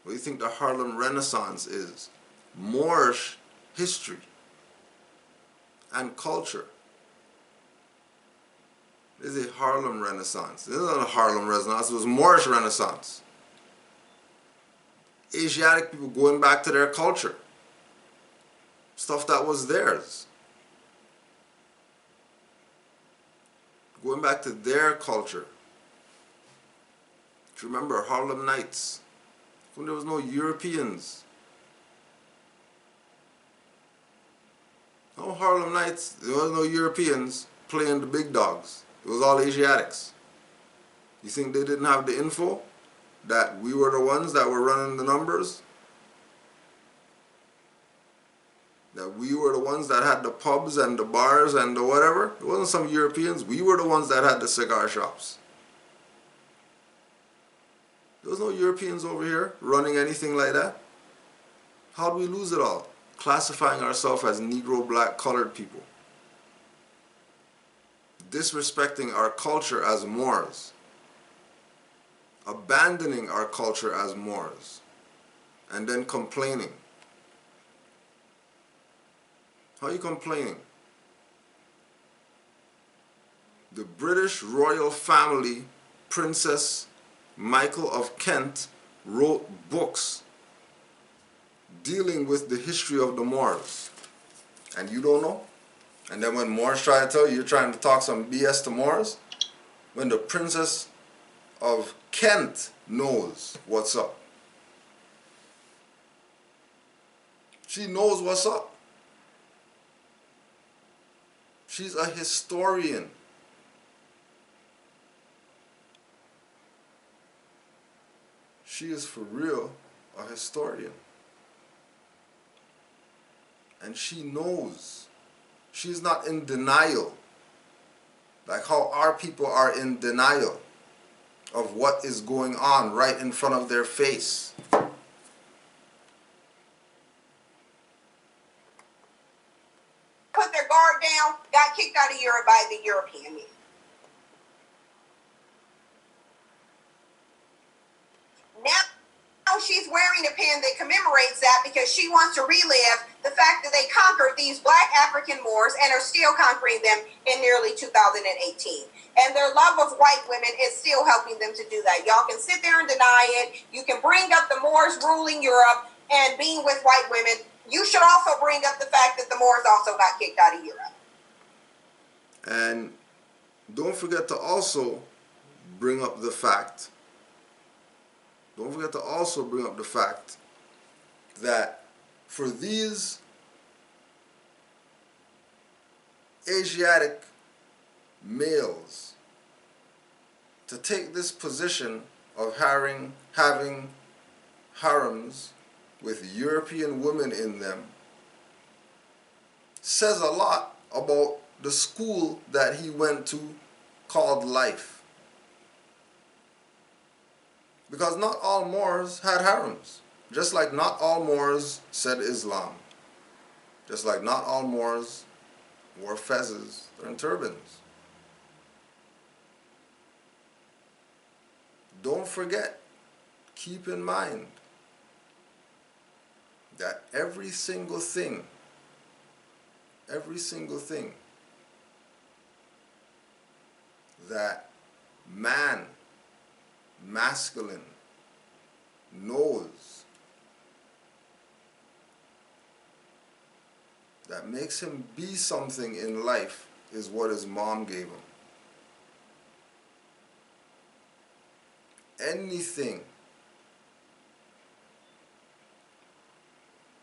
What do you think the Harlem Renaissance is? Moorish history and culture. This is a Harlem Renaissance. This is not a Harlem Renaissance. It was Moorish Renaissance. Asiatic people going back to their culture. Stuff that was theirs. Going back to their culture. Do you remember Harlem Nights? When there was no Europeans. No Harlem Nights. There was no Europeans playing the big dogs. It was all Asiatics. You think they didn't have the info that we were the ones that were running the numbers? That we were the ones that had the pubs and the bars and the whatever? It wasn't some Europeans. We were the ones that had the cigar shops. There was no Europeans over here running anything like that. How do we lose it all? Classifying ourselves as Negro, black, colored people. Disrespecting our culture as Moors. Abandoning our culture as Moors. And then complaining. How are you complaining? The British royal family, Princess Michael of Kent, wrote books dealing with the history of the Moors. And you don't know? And then when Moors try to tell you, you're trying to talk some BS to Moors? When the Princess of Kent knows what's up. She knows what's up. She's a historian. She is for real a historian. And she knows. She's not in denial. Like how our people are in denial of what is going on right in front of their face. Put their guard down, got kicked out of Europe by the European Union. Now she's wearing a pin that commemorates that because she wants to relive the fact that they conquered these black African Moors and are still conquering them in nearly 2018. And their love of white women is still helping them to do that. Y'all can sit there and deny it. You can bring up the Moors ruling Europe and being with white women. You should also bring up the fact that the Moors also got kicked out of Europe. And don't forget to also bring up the fact, that for these Asiatic males to take this position of having harems with European women in them says a lot about the school that he went to called life. Because not all Moors had harems. Just like not all Moors said Islam. Just like not all Moors wore fezzes and turbans. Don't forget, keep in mind that every single thing that man, masculine, knows, that makes him be something in life is what his mom gave him. anything.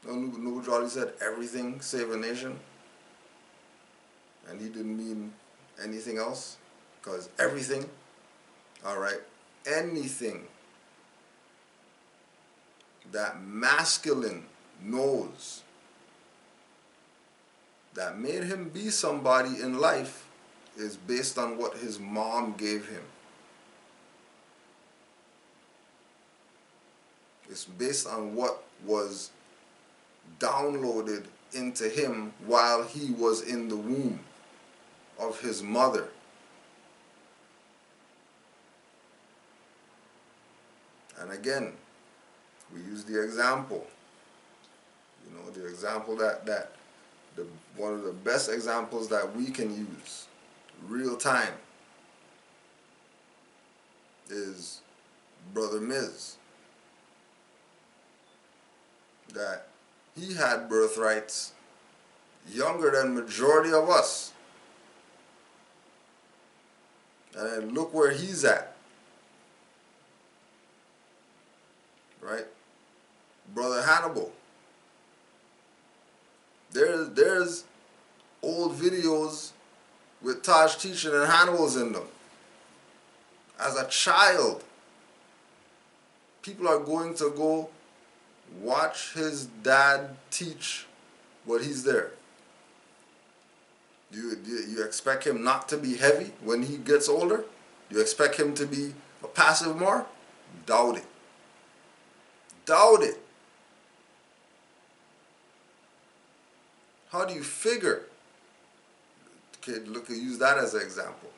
Noble Jolly said everything save a nation, and he didn't mean anything else, because everything, all right, anything that masculine knows that made him be somebody in life is based on what his mom gave him. It's based on what was downloaded into him while he was in the womb of his mother. And again, we use the example, the example that one of the best examples that we can use, real time, is Brother Miz. That he had birthrights younger than majority of us. And then look where he's at. Right? Brother Hannibal. There's old videos with Taj teaching and Hannibal's in them. As a child, people are going to go watch his dad teach what he's there. You expect him not to be heavy when he gets older? You expect him to be a passive more? Doubt it. Doubt it. How do you figure? Okay, use that as an example.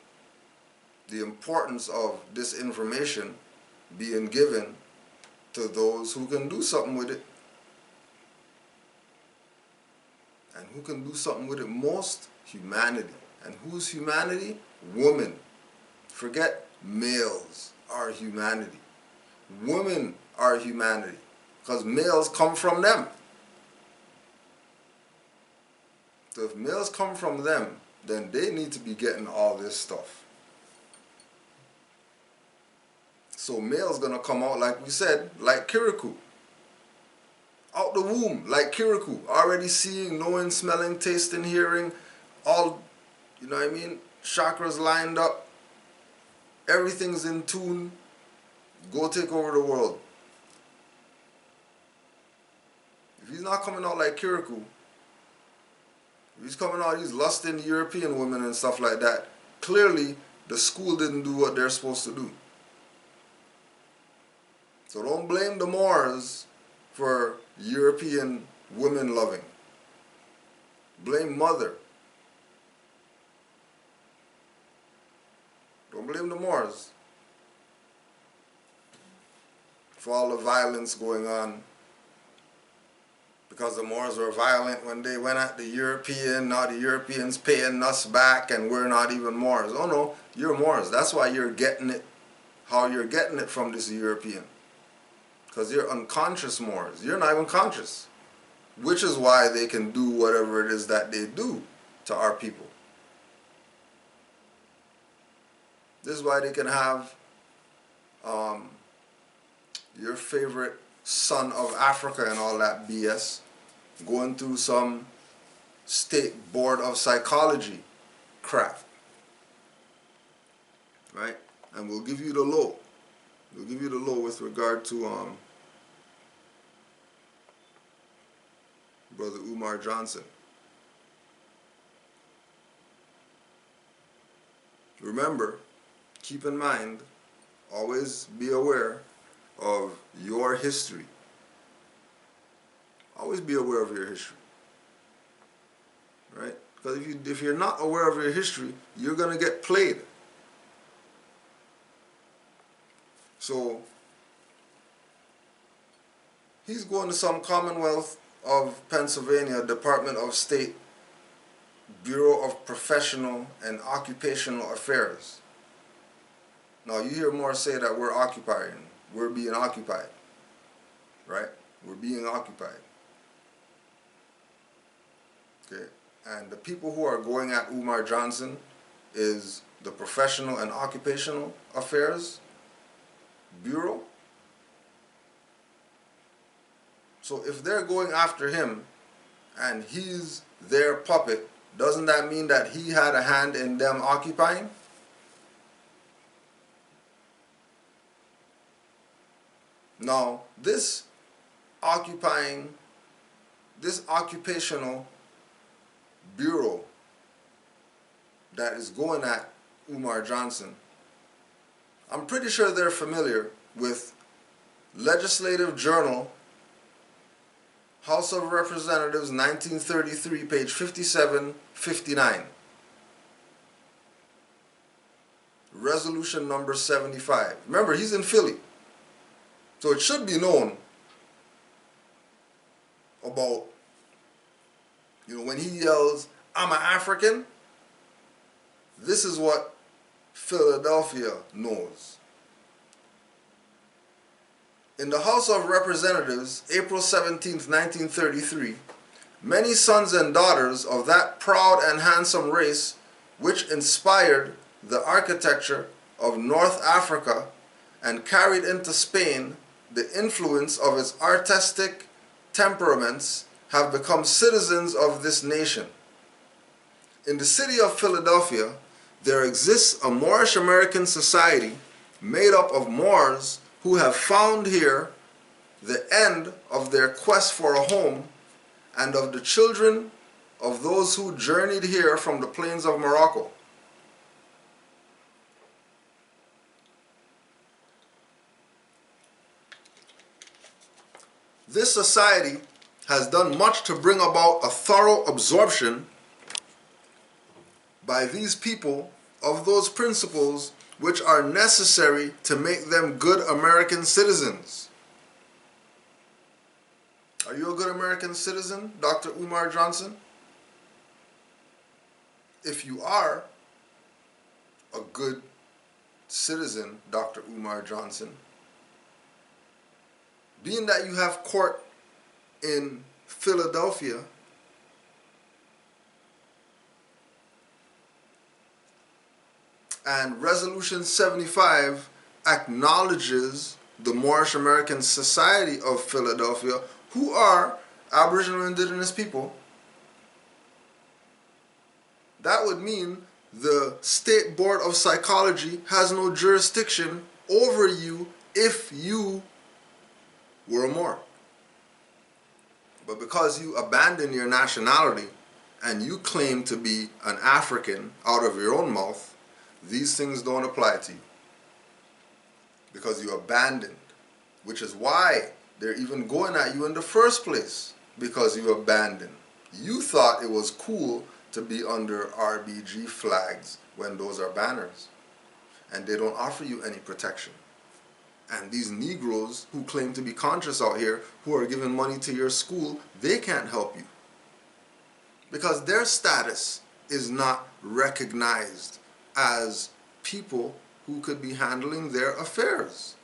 The importance of this information being given to those who can do something with it. And who can do something with it most? Humanity. And who's humanity? Women. Forget males are humanity. Women are humanity. Because males come from them. So if males come from them, then they need to be getting all this stuff. So male's gonna come out, like we said, like Kirikou. Out the womb, like Kirikou. Already seeing, knowing, smelling, tasting, hearing, all, chakras lined up. Everything's in tune. Go take over the world. If he's not coming out like Kirikou, if he's coming out, he's lusting European women and stuff like that, clearly the school didn't do what they're supposed to do. So don't blame the Moors for European women loving. Blame mother. Don't blame the Moors for all the violence going on. Because the Moors were violent when they went at the European, now the Europeans paying us back and we're not even Moors. Oh no, you're Moors. That's why you're getting it, how you're getting it from this European. Because you're unconscious Moors. You're not even conscious. Which is why they can do whatever it is that they do to our people. This is why they can have your favorite son of Africa and all that BS going through some state board of psychology crap. Right? And we'll give you the low. We'll give you the low with regard to Brother Umar Johnson. Remember, keep in mind, always be aware of your history. Always be aware of your history. Right? Because if you're not aware of your history, you're going to get played. So, he's going to some Commonwealth of Pennsylvania Department of State Bureau of Professional and Occupational Affairs. Now you hear more say that we're occupying. We're being occupied. Right? We're being occupied. Okay. And the people who are going at Umar Johnson is the Professional and Occupational Affairs Bureau. So if they're going after him and he's their puppet, doesn't that mean that he had a hand in them occupying? Now, this occupational bureau that is going at Umar Johnson, I'm pretty sure they're familiar with Legislative Journal, House of Representatives, 1933, page 5759. Resolution number 75. Remember, he's in Philly. So it should be known about, when he yells, "I'm an African," this is what Philadelphia knows. In the House of Representatives, April 17, 1933, many sons and daughters of that proud and handsome race which inspired the architecture of North Africa and carried into Spain the influence of its artistic temperaments have become citizens of this nation. In the city of Philadelphia, there exists a Moorish American society made up of Moors who have found here the end of their quest for a home and of the children of those who journeyed here from the plains of Morocco. This society has done much to bring about a thorough absorption by these people of those principles which are necessary to make them good American citizens. Are you a good American citizen, Dr. Umar Johnson? If you are a good citizen, Dr. Umar Johnson, being that you have court in Philadelphia, and Resolution 75 acknowledges the Moorish American Society of Philadelphia, who are Aboriginal Indigenous people, that would mean the State Board of Psychology has no jurisdiction over you if you were a Moor. But because you abandon your nationality and you claim to be an African out of your own mouth, these things don't apply to you. Because you abandoned, which is why they're even going at you in the first place, because you abandoned. You thought it was cool to be under RBG flags when those are banners, and they don't offer you any protection. And these Negroes who claim to be conscious out here, who are giving money to your school, they can't help you. Because their status is not recognized as people who could be handling their affairs.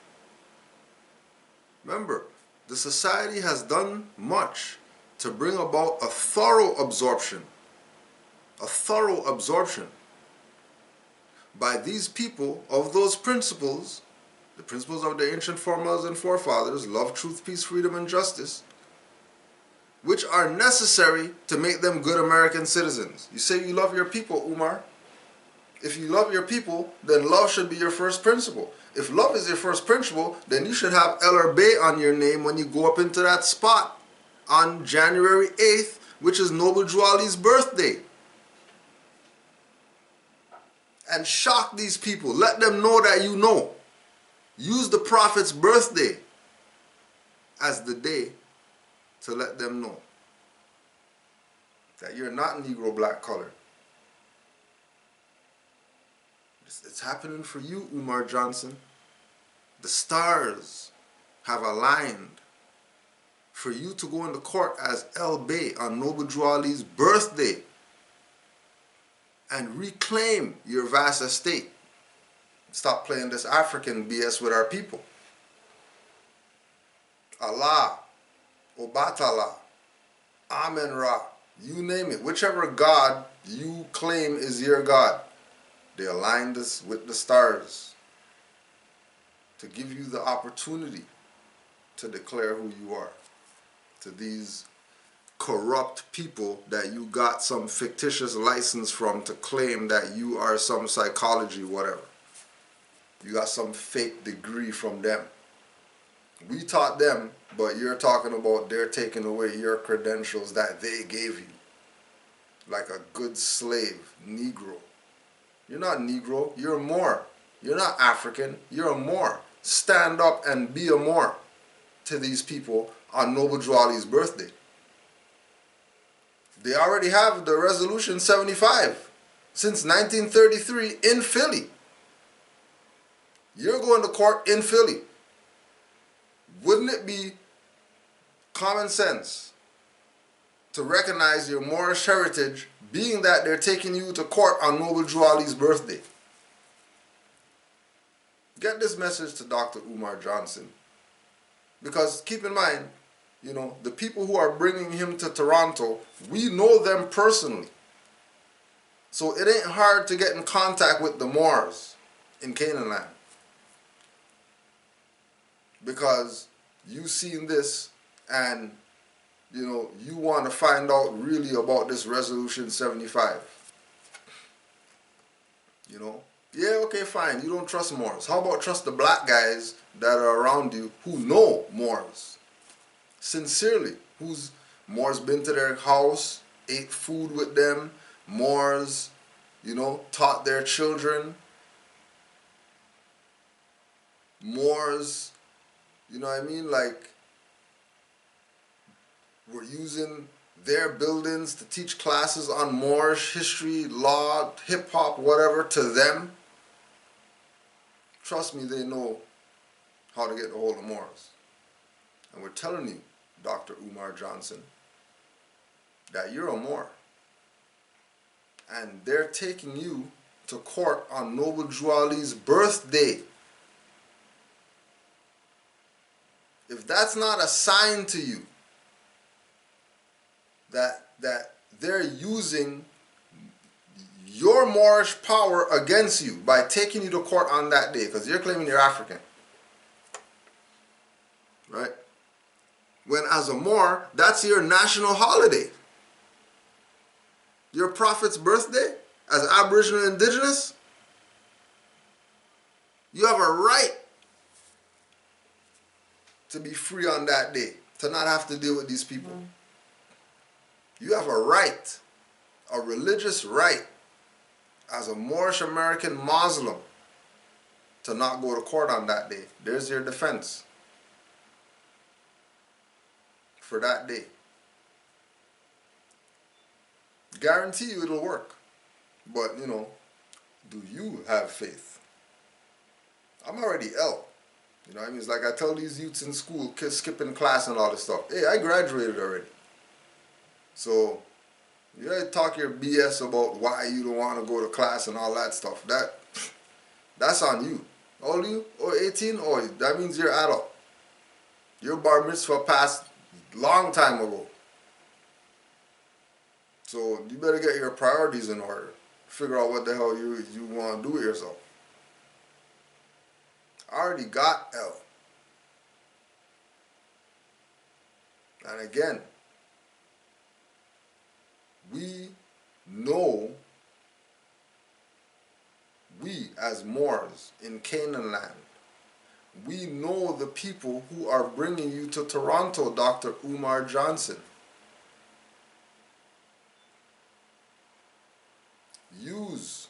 Remember, the society has done much to bring about a thorough absorption by these people of those principles, the principles of the ancient foremothers and forefathers, love, truth, peace, freedom, and justice, which are necessary to make them good American citizens. You say you love your people, Umar. If you love your people, then love should be your first principle. If love is your first principle, then you should have El Bay on your name when you go up into that spot on January 8th, which is Noble Drew Ali's birthday. And shock these people. Let them know that you know. Use the Prophet's birthday as the day to let them know that you're not Negro black colored. It's happening for you, Umar Johnson. The stars have aligned for you to go into court as El Bay on Noble Drew Ali's birthday and reclaim your vast estate. Stop playing this African BS with our people. Allah, Obatala, Amen Ra, you name it. Whichever God you claim is your God, they aligned us with the stars to give you the opportunity to declare who you are to these corrupt people that you got some fictitious license from to claim that you are some psychology whatever. You got some fake degree from them. We taught them, but you're talking about they're taking away your credentials that they gave you. Like a good slave, Negro. You're not Negro, you're a Moor. You're not African, you're a Moor. Stand up and be a Moor to these people on Noble Drew Ali's birthday. They already have the Resolution 75 since 1933 in Philly. You're going to court in Philly. Wouldn't it be common sense to recognize your Moorish heritage, being that they're taking you to court on Noble Drew Ali's birthday? Get this message to Dr. Umar Johnson. Because keep in mind, you know, the people who are bringing him to Toronto, we know them personally. So it ain't hard to get in contact with the Moors in Canaanland. Because you've seen this and, you know, you want to find out really about this Resolution 75. You know? Yeah, okay, fine. You don't trust Moors. How about trust the black guys that are around you who know Moors? Sincerely. Moors been to their house, ate food with them. Moors, you know, taught their children. Moors, you know what I mean? Like, we're using their buildings to teach classes on Moorish history, law, hip-hop, whatever, to them. Trust me, they know how to get a hold of Moors. And we're telling you, Dr. Umar Johnson, that you're a Moor. And they're taking you to court on Noble Drew Ali's birthday. If that's not a sign to you that they're using your Moorish power against you by taking you to court on that day, because you're claiming you're African, right? When as a Moor, that's your national holiday. Your prophet's birthday as Aboriginal Indigenous, you have a right to be free on that day, to not have to deal with these people. You have a right, a religious right, as a Moorish American Muslim, to not go to court on that day. There's your defense for that day. Guarantee you it'll work. But, you know, do you have faith? I'm already L. You know what I mean? It's like I tell these youths in school, kids skipping class and all this stuff. Hey, I graduated already. So, you gotta talk your BS about why you don't want to go to class and all that stuff. That's on you. How old are you? Oh, 18? Oh, that means you're adult. Your bar mitzvah passed long time ago. So you better get your priorities in order. Figure out what the hell you want to do with yourself. I already got L. And again, we know, we as Moors in Canaanland, we know the people who are bringing you to Toronto, Dr. Umar Johnson. Use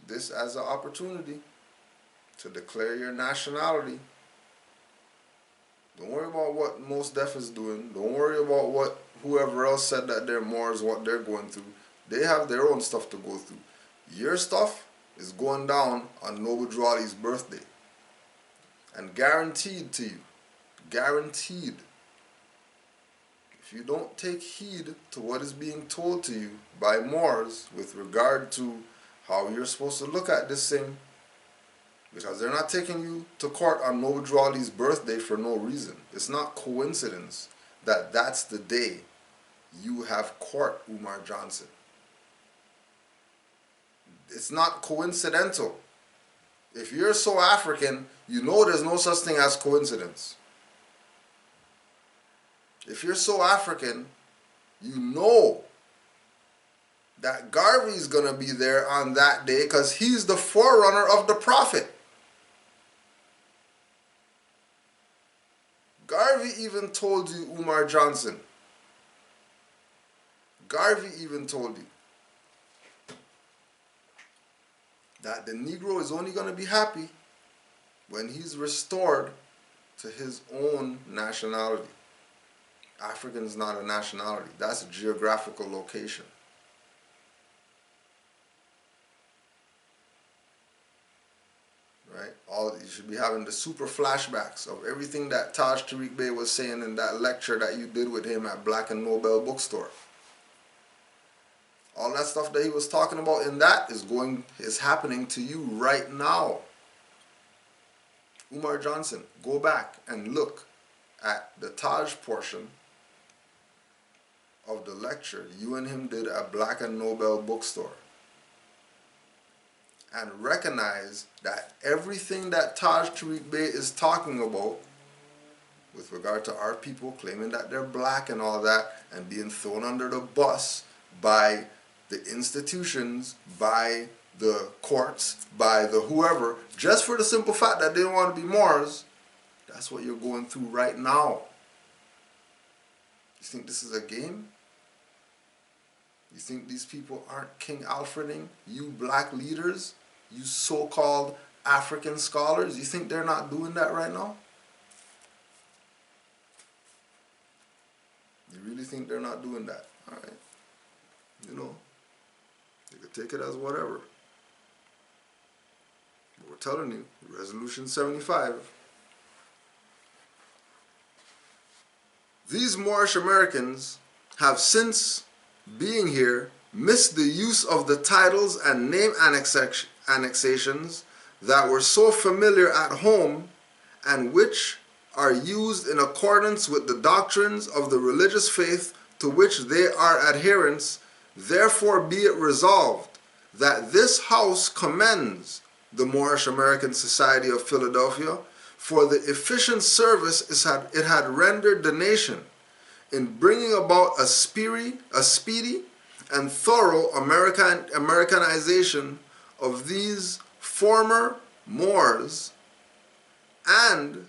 this as an opportunity to declare your nationality. Don't worry about what Most Def is doing. Don't worry about what whoever else said that they're Moors, what they're going through. They have their own stuff to go through. Your stuff is going down on Noble Drew Ali's birthday. And guaranteed to you, guaranteed, if you don't take heed to what is being told to you by Moors with regard to how you're supposed to look at this thing, because they're not taking you to court on Noble Drew Ali's birthday for no reason. It's not coincidence that that's the day you have court Umar Johnson. It's not coincidental. If you're so African, you know there's no such thing as coincidence. If you're so African, you know that Garvey's going to be there on that day because he's the forerunner of the prophet. Garvey even told you, Umar Johnson. Garvey even told you that the Negro is only going to be happy when he's restored to his own nationality. African is not a nationality. That's a geographical location. Right? You should be having the super flashbacks of everything that Taj Tariq Bey was saying in that lecture that you did with him at Black and Nobel bookstore. All that stuff that he was talking about in that is happening to you right now. Umar Johnson, go back and look at the Taj portion of the lecture you and him did at Black and Nobel bookstore. And recognize that everything that Taj Tariq Bey is talking about with regard to our people claiming that they're black and all that and being thrown under the bus by the institutions, by the courts, by the whoever, just for the simple fact that they don't want to be Moors, that's what you're going through right now. You think this is a game? You think these people aren't King Alfreding? You black leaders? You so-called African scholars? You think they're not doing that right now? You really think they're not doing that? All right. You know, you could take it as whatever. But we're telling you, Resolution 75. These Moorish Americans have since being here missed the use of the titles and name annexations that were so familiar at home and which are used in accordance with the doctrines of the religious faith to which they are adherents. Therefore be it resolved that this House commends the Moorish American Society of Philadelphia for the efficient service it had rendered the nation in bringing about a speedy and thorough Americanization of these former Moors, and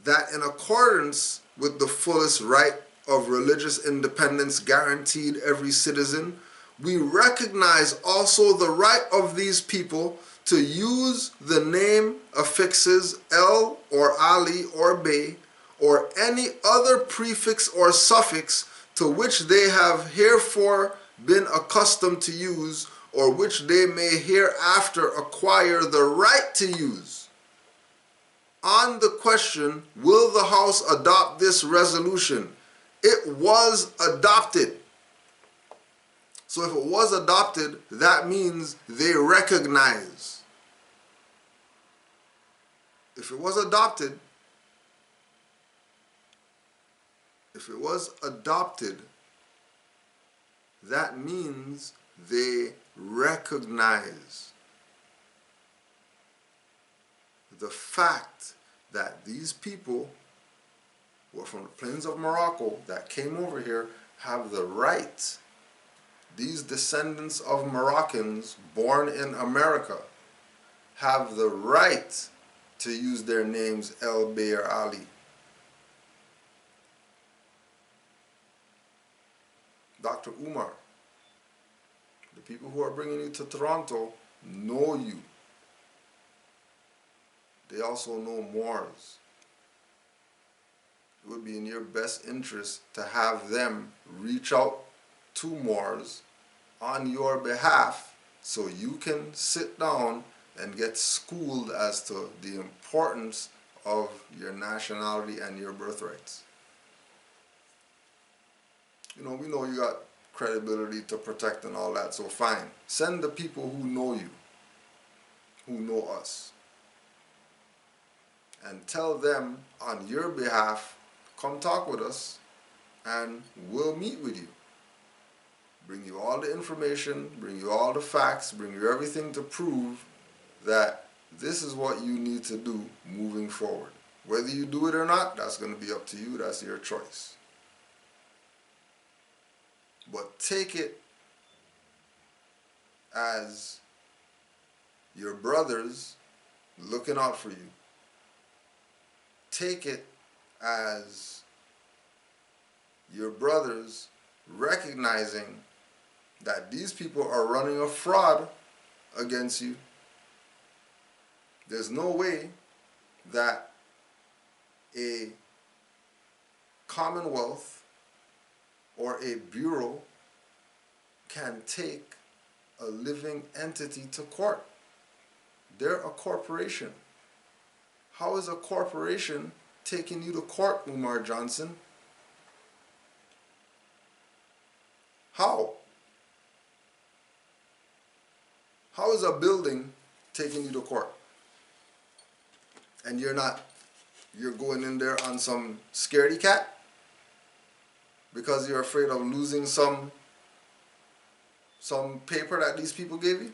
that in accordance with the fullest right of religious independence guaranteed every citizen, we recognize also the right of these people to use the name affixes El or Ali or Bey or any other prefix or suffix to which they have herefore been accustomed to use, or which they may hereafter acquire the right to use. On the question, will the House adopt this resolution? It was adopted. So if it was adopted, that means they recognize. If it was adopted, that means they recognize the fact that these people who are from the plains of Morocco that came over here have the right. These descendants of Moroccans born in America have the right to use their names El, Bey, or Ali. Dr. Umar, the people who are bringing you to Toronto know you. They also know Moors. It would be in your best interest to have them reach out to Moors on your behalf so you can sit down and get schooled as to the importance of your nationality and your birthrights. You know, we know you got credibility to protect and all that, so fine. Send the people who know you, who know us, and tell them on your behalf, come talk with us and we'll meet with you. Bring you all the information, bring you all the facts, bring you everything to prove that This is what you need to do moving forward. Whether you do it or not, that's going to be up to you. That's your choice. But take it as your brothers looking out for you. Take it as your brothers recognizing that these people are running a fraud against you. There's no way that a commonwealth or a bureau can take a living entity to court. They're a corporation. How is a corporation taking you to court, Umar Johnson? How? How is a building taking you to court? And you're going in there on some scaredy cat? Because you're afraid of losing some paper that these people gave you?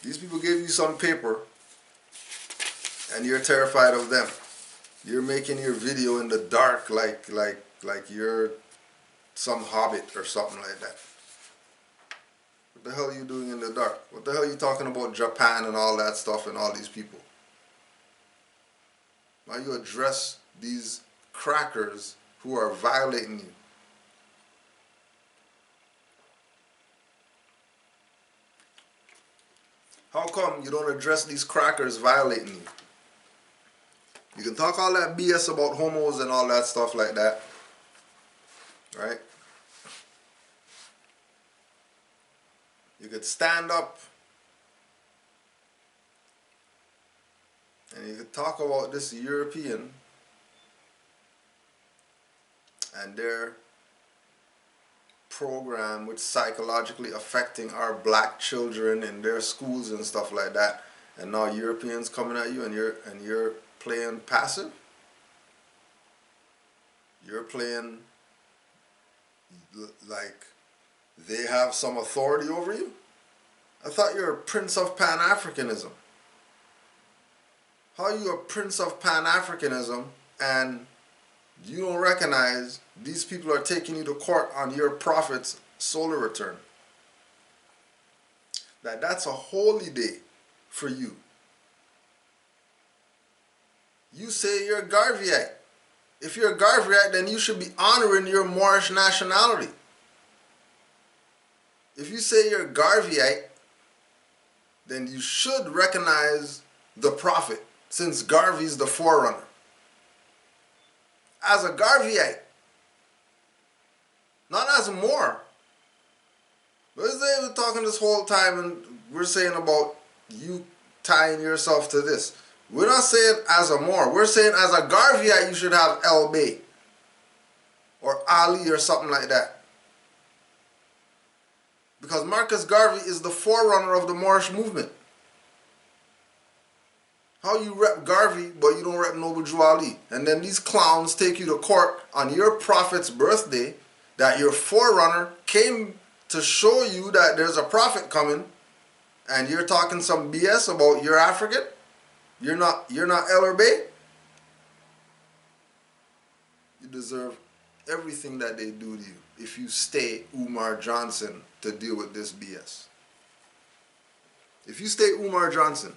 These people gave you some paper and you're terrified of them. You're making your video in the dark like you're some hobbit or something like that. What the hell are you doing in the dark? What the hell are you talking about Japan and all that stuff and all these people? Now you address these crackers who are violating you. How come you don't address these crackers violating you? You can talk all that BS about homos and all that stuff like that, right? You could stand up and you could talk about this European and their program which psychologically affecting our black children in their schools and stuff like that, and now Europeans coming at you and you're playing passive. You're playing like they have some authority over you. I thought you're a prince of Pan-Africanism. How are you a prince of Pan-Africanism and you don't recognize these people are taking you to court on your prophet's solar return? That's a holy day for you. You say you're a Garveyite. If you're a Garveyite, then you should be honoring your Moorish nationality. If you say you're a Garveyite, then you should recognize the prophet, since Garvey's the forerunner. As a Garveyite, not as a Moor. But they were talking this whole time and we're saying about you tying yourself to this. We're not saying as a Moor. We're saying as a Garveyite you should have El Bey or Ali or something like that. Because Marcus Garvey is the forerunner of the Moorish movement. How you rep Garvey but you don't rep Noble Drew Ali? And then these clowns take you to court on your prophet's birthday that your forerunner came to show you that there's a prophet coming, and you're talking some BS about you're African? You're not El Bey? You deserve everything that they do to you if you stay Umar Johnson to deal with this BS. If you stay Umar Johnson,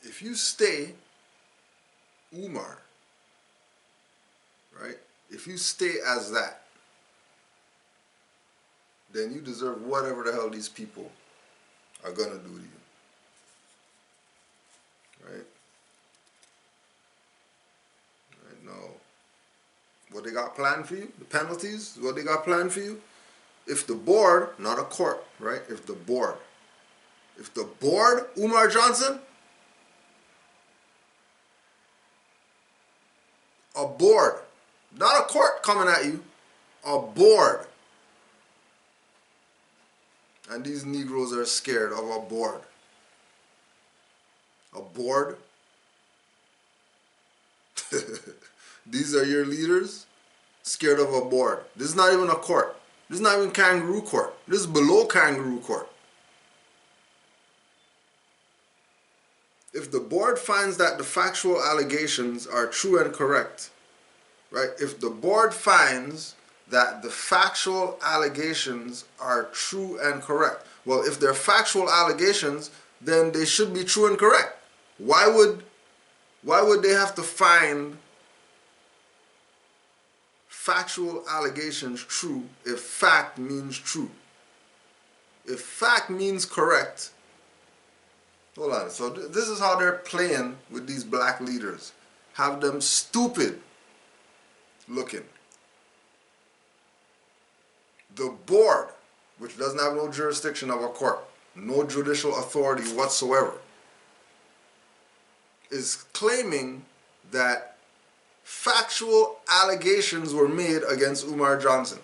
if you stay Umar, right? If you stay as that, then you deserve whatever the hell these people are gonna do to you, right? Right now, what they got planned for you, the penalties, what they got planned for you, if the board, not a court, right? If the board, Umar Johnson, a board, not a court coming at you, a board. And these Negroes are scared of a board. A board These are your leaders scared of a board. This is not even a court. This is not even kangaroo court. This is below kangaroo court. If the board finds that the factual allegations are true and correct, right? If the board finds that the factual allegations are true and correct, well, if they're factual allegations, then they should be true and correct. Why would they have to find factual allegations true if fact means true? If fact means correct, hold on. So this is how they're playing with these black leaders. Have them stupid looking. The board, which doesn't have no jurisdiction of a court, no judicial authority whatsoever, is claiming that factual allegations were made against Umar Johnson.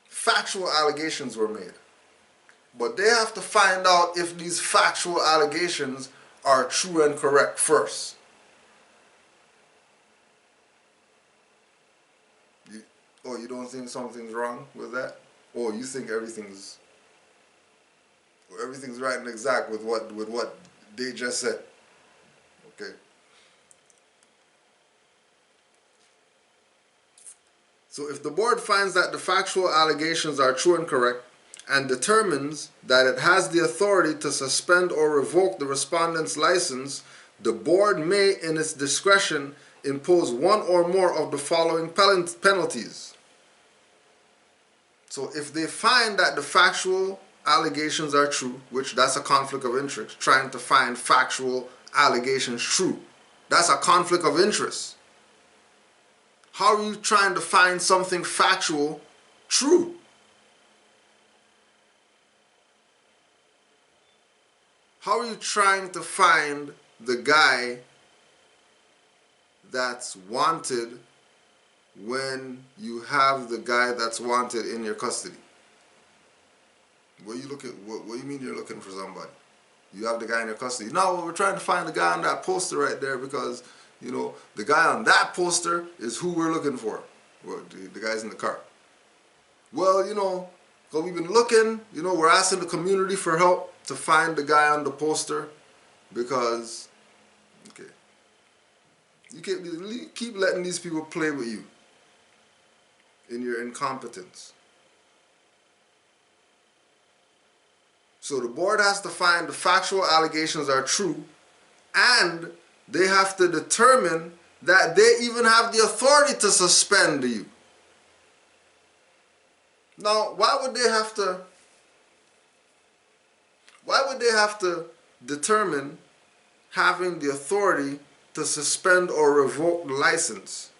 Factual allegations were made. But they have to find out if these factual allegations are true and correct first. You don't think something's wrong with that? Or you think everything's right and exact with what they just said? Okay. So if the board finds that the factual allegations are true and correct, and determines that it has the authority to suspend or revoke the respondent's license, the board may, in its discretion, impose one or more of the following penalties. So if they find that the factual allegations are true, which that's a conflict of interest, trying to find factual allegations true, that's a conflict of interest. How are you trying to find something factual true? How are you trying to find the guy that's wanted when you have the guy that's wanted in your custody? What do you mean you're looking for somebody? You have the guy in your custody. No, well, we're trying to find the guy on that poster right there because, you know, the guy on that poster is who we're looking for. Well, the guy's in the car. Well, you know, because we've been looking, you know, we're asking the community for help to find the guy on the poster because, okay, you can't keep letting these people play with you in your incompetence. So the board has to find the factual allegations are true, and they have to determine that they even have the authority to suspend you. Now, why would they have to determine having the authority to suspend or revoke the license?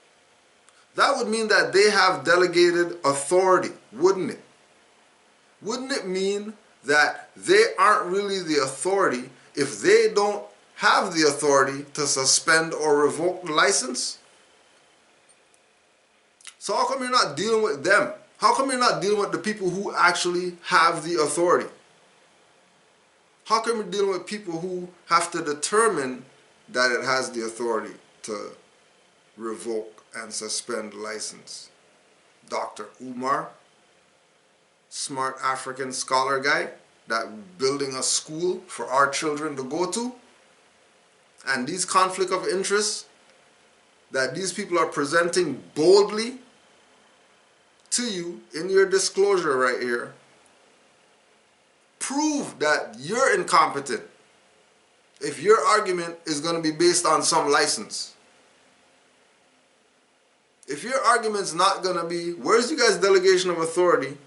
That would mean that they have delegated authority, wouldn't it? Wouldn't it mean that they aren't really the authority if they don't have the authority to suspend or revoke the license? So how come you're not dealing with them? How come you're not dealing with the people who actually have the authority? How come you're dealing with people who have to determine that it has the authority to revoke and suspend the license? Dr. Umar, smart African scholar guy that building a school for our children to go to, and these conflict of interest that these people are presenting boldly to you in your disclosure right here prove that you're incompetent if your argument is going to be based on some license. If your argument's not going to be, where's you guys' delegation of authority,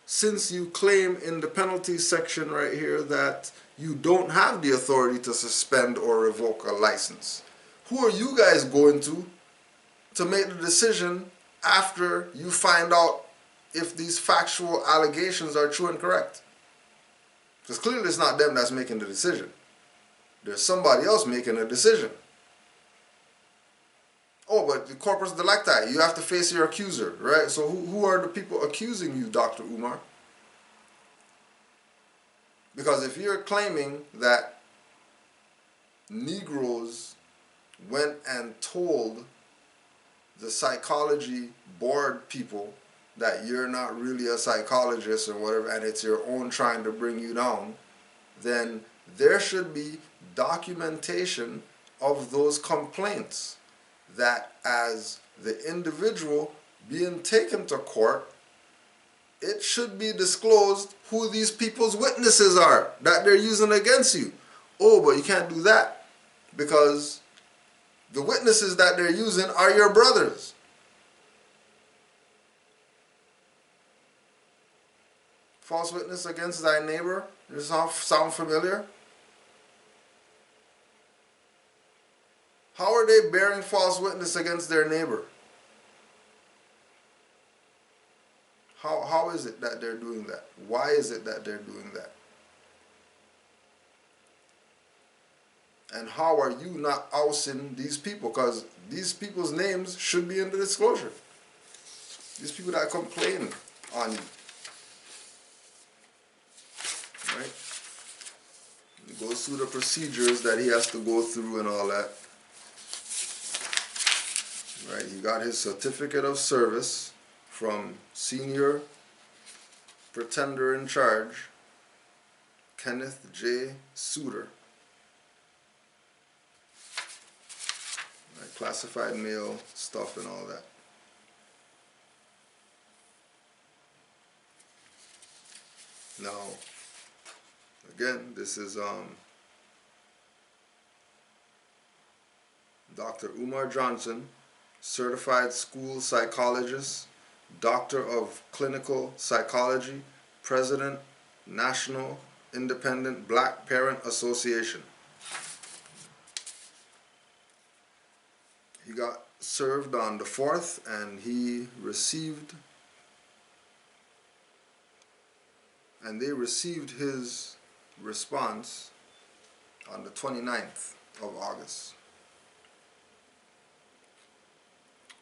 since you claim in the penalty section right here that you don't have the authority to suspend or revoke a license? Who are you guys going to make the decision after you find out if these factual allegations are true and correct? Because clearly it's not them that's making the decision. There's somebody else making a decision. Oh, but the corpus delicti, you have to face your accuser, right? So who are the people accusing you, Dr. Umar? Because if you're claiming that Negroes went and told the psychology board people that you're not really a psychologist or whatever, and it's your own trying to bring you down, then there should be documentation of those complaints, that as the individual being taken to court, it should be disclosed who these people's witnesses are that they're using against you. Oh, but you can't do that because the witnesses that they're using are your brothers. False witness against thy neighbor. Does this sound familiar? How are they bearing false witness against their neighbor? How is it that they're doing that? Why is it that they're doing that? And how are you not ousting these people? Because these people's names should be in the disclosure. These people that complain on you. Right? He goes through the procedures that he has to go through and all that. Right? He got his certificate of service from senior pretender in charge, Kenneth J. Suter. Right? Classified mail stuff and all that. Now, again, this is Dr. Umar Johnson, certified school psychologist, doctor of clinical psychology, president, National Independent Black Parent Association. He got served on the 4th and he received, and they received his response on the 29th of August.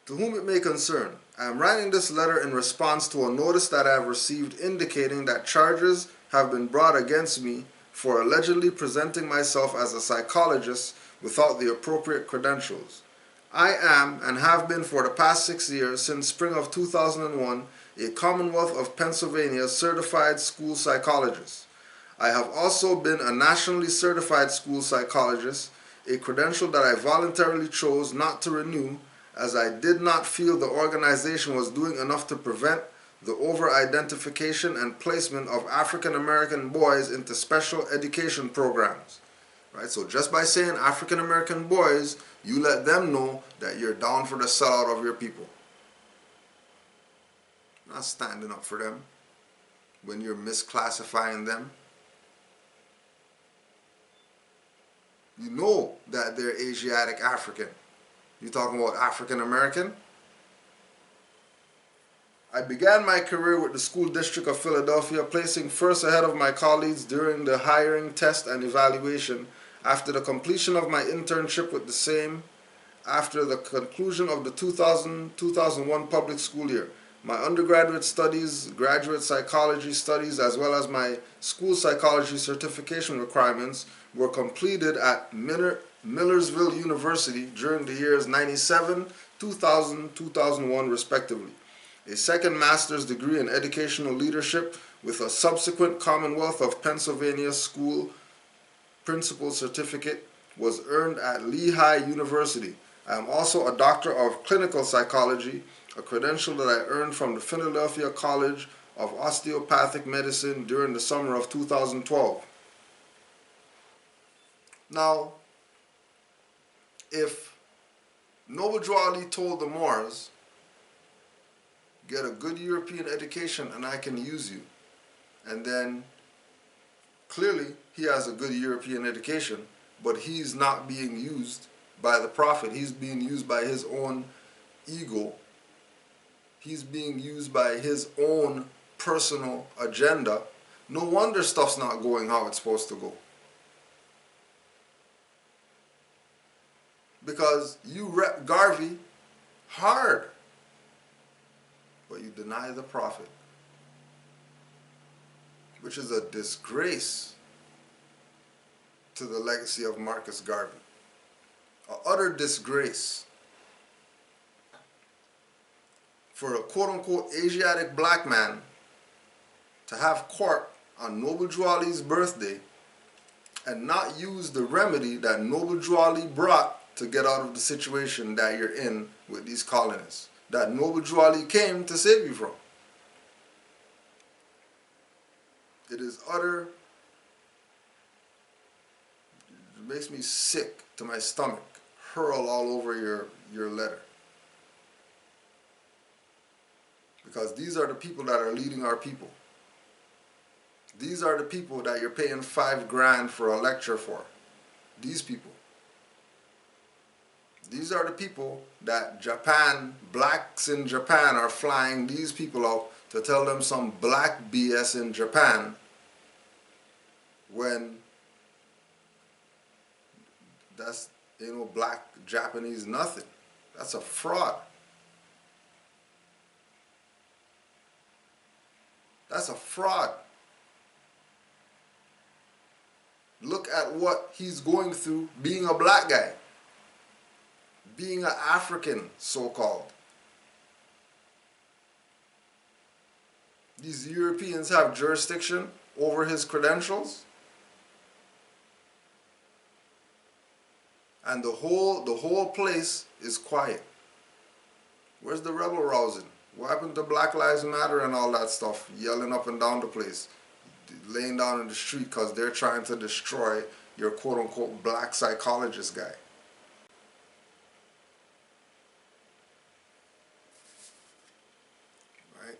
To whom it may concern, I am writing this letter in response to a notice that I have received indicating that charges have been brought against me for allegedly presenting myself as a psychologist without the appropriate credentials. I am, and have been for the past 6 years, since spring of 2001, a Commonwealth of Pennsylvania certified school psychologist. I have also been a nationally certified school psychologist, a credential that I voluntarily chose not to renew, as I did not feel the organization was doing enough to prevent the over-identification and placement of African American boys into special education programs. Right? So just by saying African American boys, you let them know that you're down for the sellout of your people. Not standing up for them when you're misclassifying them. You know that they're Asiatic African. You talking about African American? I began my career with the School District of Philadelphia, placing first ahead of my colleagues during the hiring, test, and evaluation. After the completion of my internship with the same, after the conclusion of the 2000-2001 public school year, my undergraduate studies, graduate psychology studies, as well as my school psychology certification requirements were completed at Millersville University during the years 97, 2000, 2001 respectively. A second master's degree in educational leadership with a subsequent Commonwealth of Pennsylvania School Principal Certificate was earned at Lehigh University. I am also a doctor of clinical psychology, a credential that I earned from the Philadelphia College of Osteopathic Medicine during the summer of 2012. Now, if Noble Drew Ali told the Moors, get a good European education and I can use you, and then clearly he has a good European education, but he's not being used by the Prophet. He's being used by his own ego. He's being used by his own personal agenda. No wonder stuff's not going how it's supposed to go. Because you rep Garvey hard, but you deny the Prophet, which is a disgrace to the legacy of Marcus Garvey. an utter disgrace for a quote-unquote Asiatic black man to have court on Noble Drew Ali's birthday and not use the remedy that Noble Drew Ali brought to get out of the situation that you're in with these colonists, that Noble Drew Ali came to save you from. It is utter, it makes me sick to my stomach, hurl all over your letter. Because these are the people that are leading our people. These are the people that you're paying $5,000 for a lecture for. These people. These are the people that Japan, blacks in Japan are flying these people out to tell them some black BS in Japan when that's, black Japanese nothing. That's a fraud. That's a fraud. Look at what he's going through being a black guy, being an African, so-called. These Europeans have jurisdiction over his credentials, and the whole place is quiet. Where's the rebel rousing? What happened to Black Lives Matter and all that stuff, yelling up and down the place, laying down in the street because they're trying to destroy your quote-unquote black psychologist guy? Right?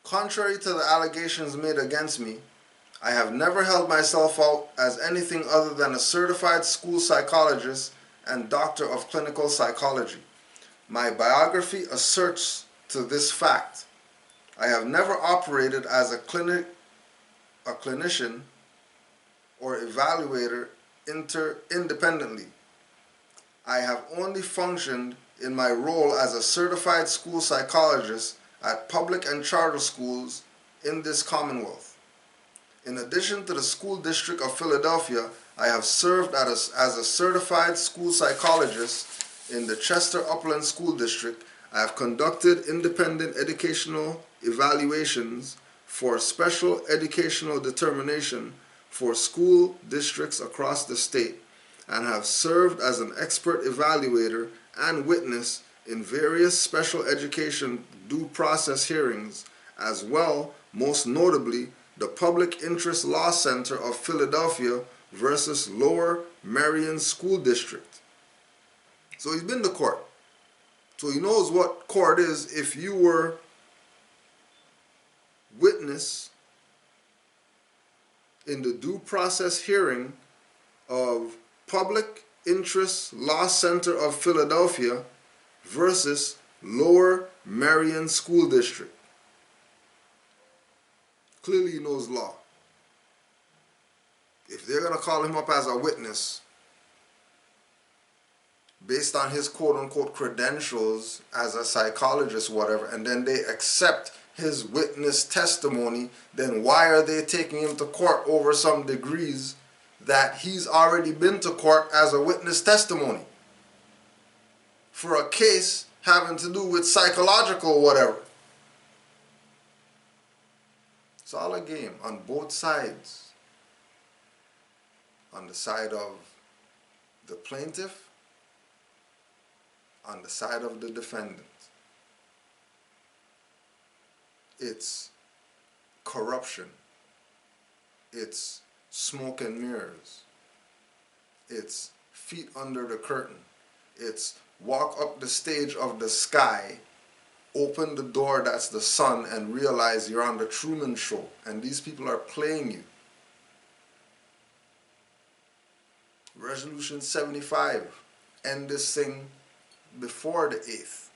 Contrary to the allegations made against me, I have never held myself out as anything other than a certified school psychologist and doctor of clinical psychology. My biography asserts to this fact. I have never operated as a clinician or evaluator independently. I have only functioned in my role as a certified school psychologist at public and charter schools in this Commonwealth. In addition to the School District of Philadelphia, I have served as a certified school psychologist in the Chester Upland School District. I have conducted independent educational evaluations for special educational determination for school districts across the state, and have served as an expert evaluator and witness in various special education due process hearings, as well, most notably, the Public Interest Law Center of Philadelphia versus Lower Merion School District. So he's been to court. So he knows what court is if you were witness in the due process hearing of Public Interest Law Center of Philadelphia versus Lower Merion School District. Clearly he knows law. If they're going to call him up as a witness based on his quote-unquote credentials as a psychologist, whatever, and then they accept his witness testimony, then why are they taking him to court over some degrees that he's already been to court as a witness testimony for a case having to do with psychological whatever? It's all a game on both sides. On the side of the plaintiff, on the side of the defendant. It's corruption. It's smoke and mirrors. It's feet under the curtain. It's walk up the stage of the sky, open the door that's the sun, and realize you're on the Truman Show and these people are playing you. Resolution 75, end this thing before the 8th.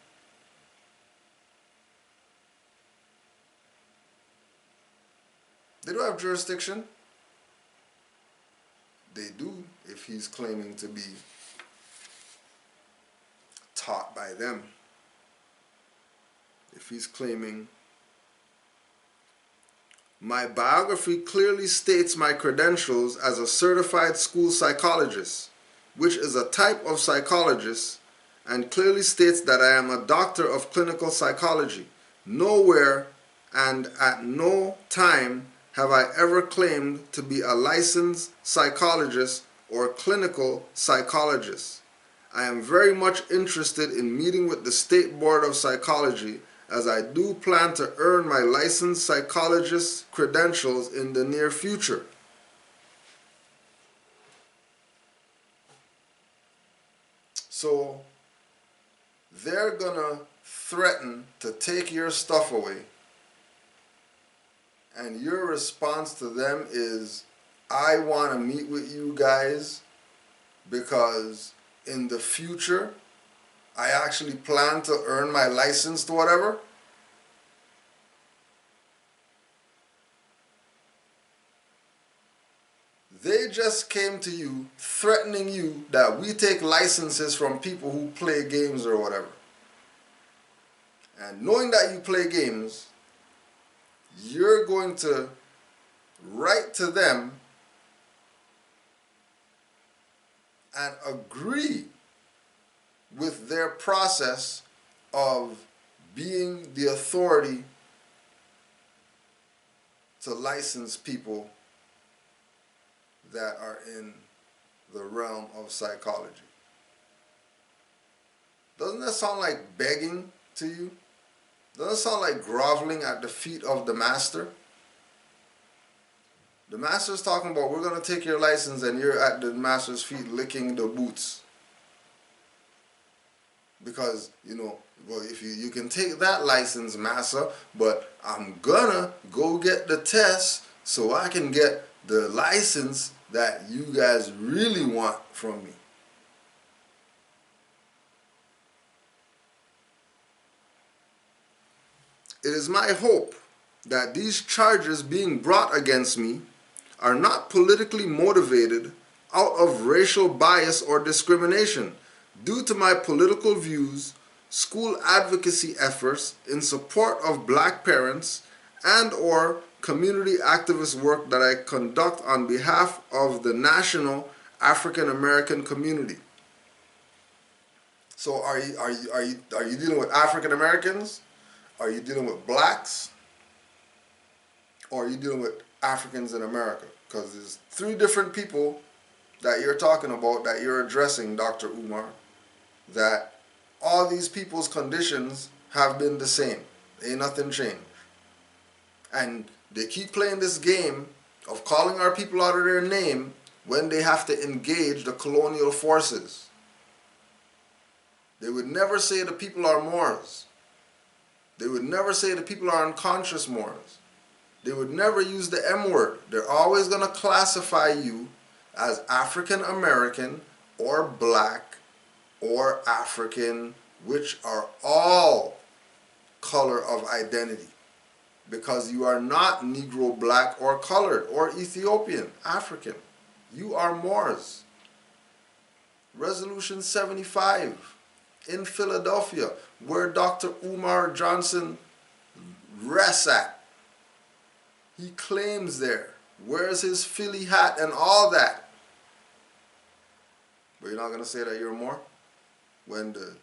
They don't have jurisdiction. They do if he's claiming to be taught by them. If he's claiming My biography clearly states my credentials as a certified school psychologist, which is a type of psychologist, and clearly states that I am a doctor of clinical psychology. Nowhere and at no time have I ever claimed to be a licensed psychologist or clinical psychologist. I am very much interested in meeting with the State Board of Psychology, as I do plan to earn my licensed psychologist credentials in the near future. So they're gonna threaten to take your stuff away, and your response to them is, I want to meet with you guys because in the future I actually plan to earn my license to whatever. They just came to you threatening you that we take licenses from people who play games or whatever. And knowing that you play games, you're going to write to them and agree with their process of being the authority to license people that are in the realm of psychology. Doesn't that sound like begging to you? Doesn't it sound like groveling at the feet of the master? The master's talking about, we're going to take your license, and you're at the master's feet licking the boots. Because, well, if you can take that license, master, but I'm gonna go get the test so I can get the license that you guys really want from me. It is my hope that these charges being brought against me are not politically motivated out of racial bias or discrimination due to my political views, school advocacy efforts in support of black parents, and or community activist work that I conduct on behalf of the national African American community. So are you dealing with African Americans? Are you dealing with blacks? Or are you dealing with Africans in America? Because there's three different people that you're talking about, that you're addressing, Dr. Umar, that all these people's conditions have been the same. Ain't nothing changed. And they keep playing this game of calling our people out of their name when they have to engage the colonial forces. They would never say the people are Moors. They would never say the people are unconscious Moors. They would never use the M word. They're always going to classify you as African American or black or African, which are all color of identity, because you are not Negro, black, or colored, or Ethiopian, African. You are Moors. Resolution 75 in Philadelphia, where Dr. Umar Johnson rests at. He claims there, wears his Philly hat and all that. But you're not going to say that you're Moor? When the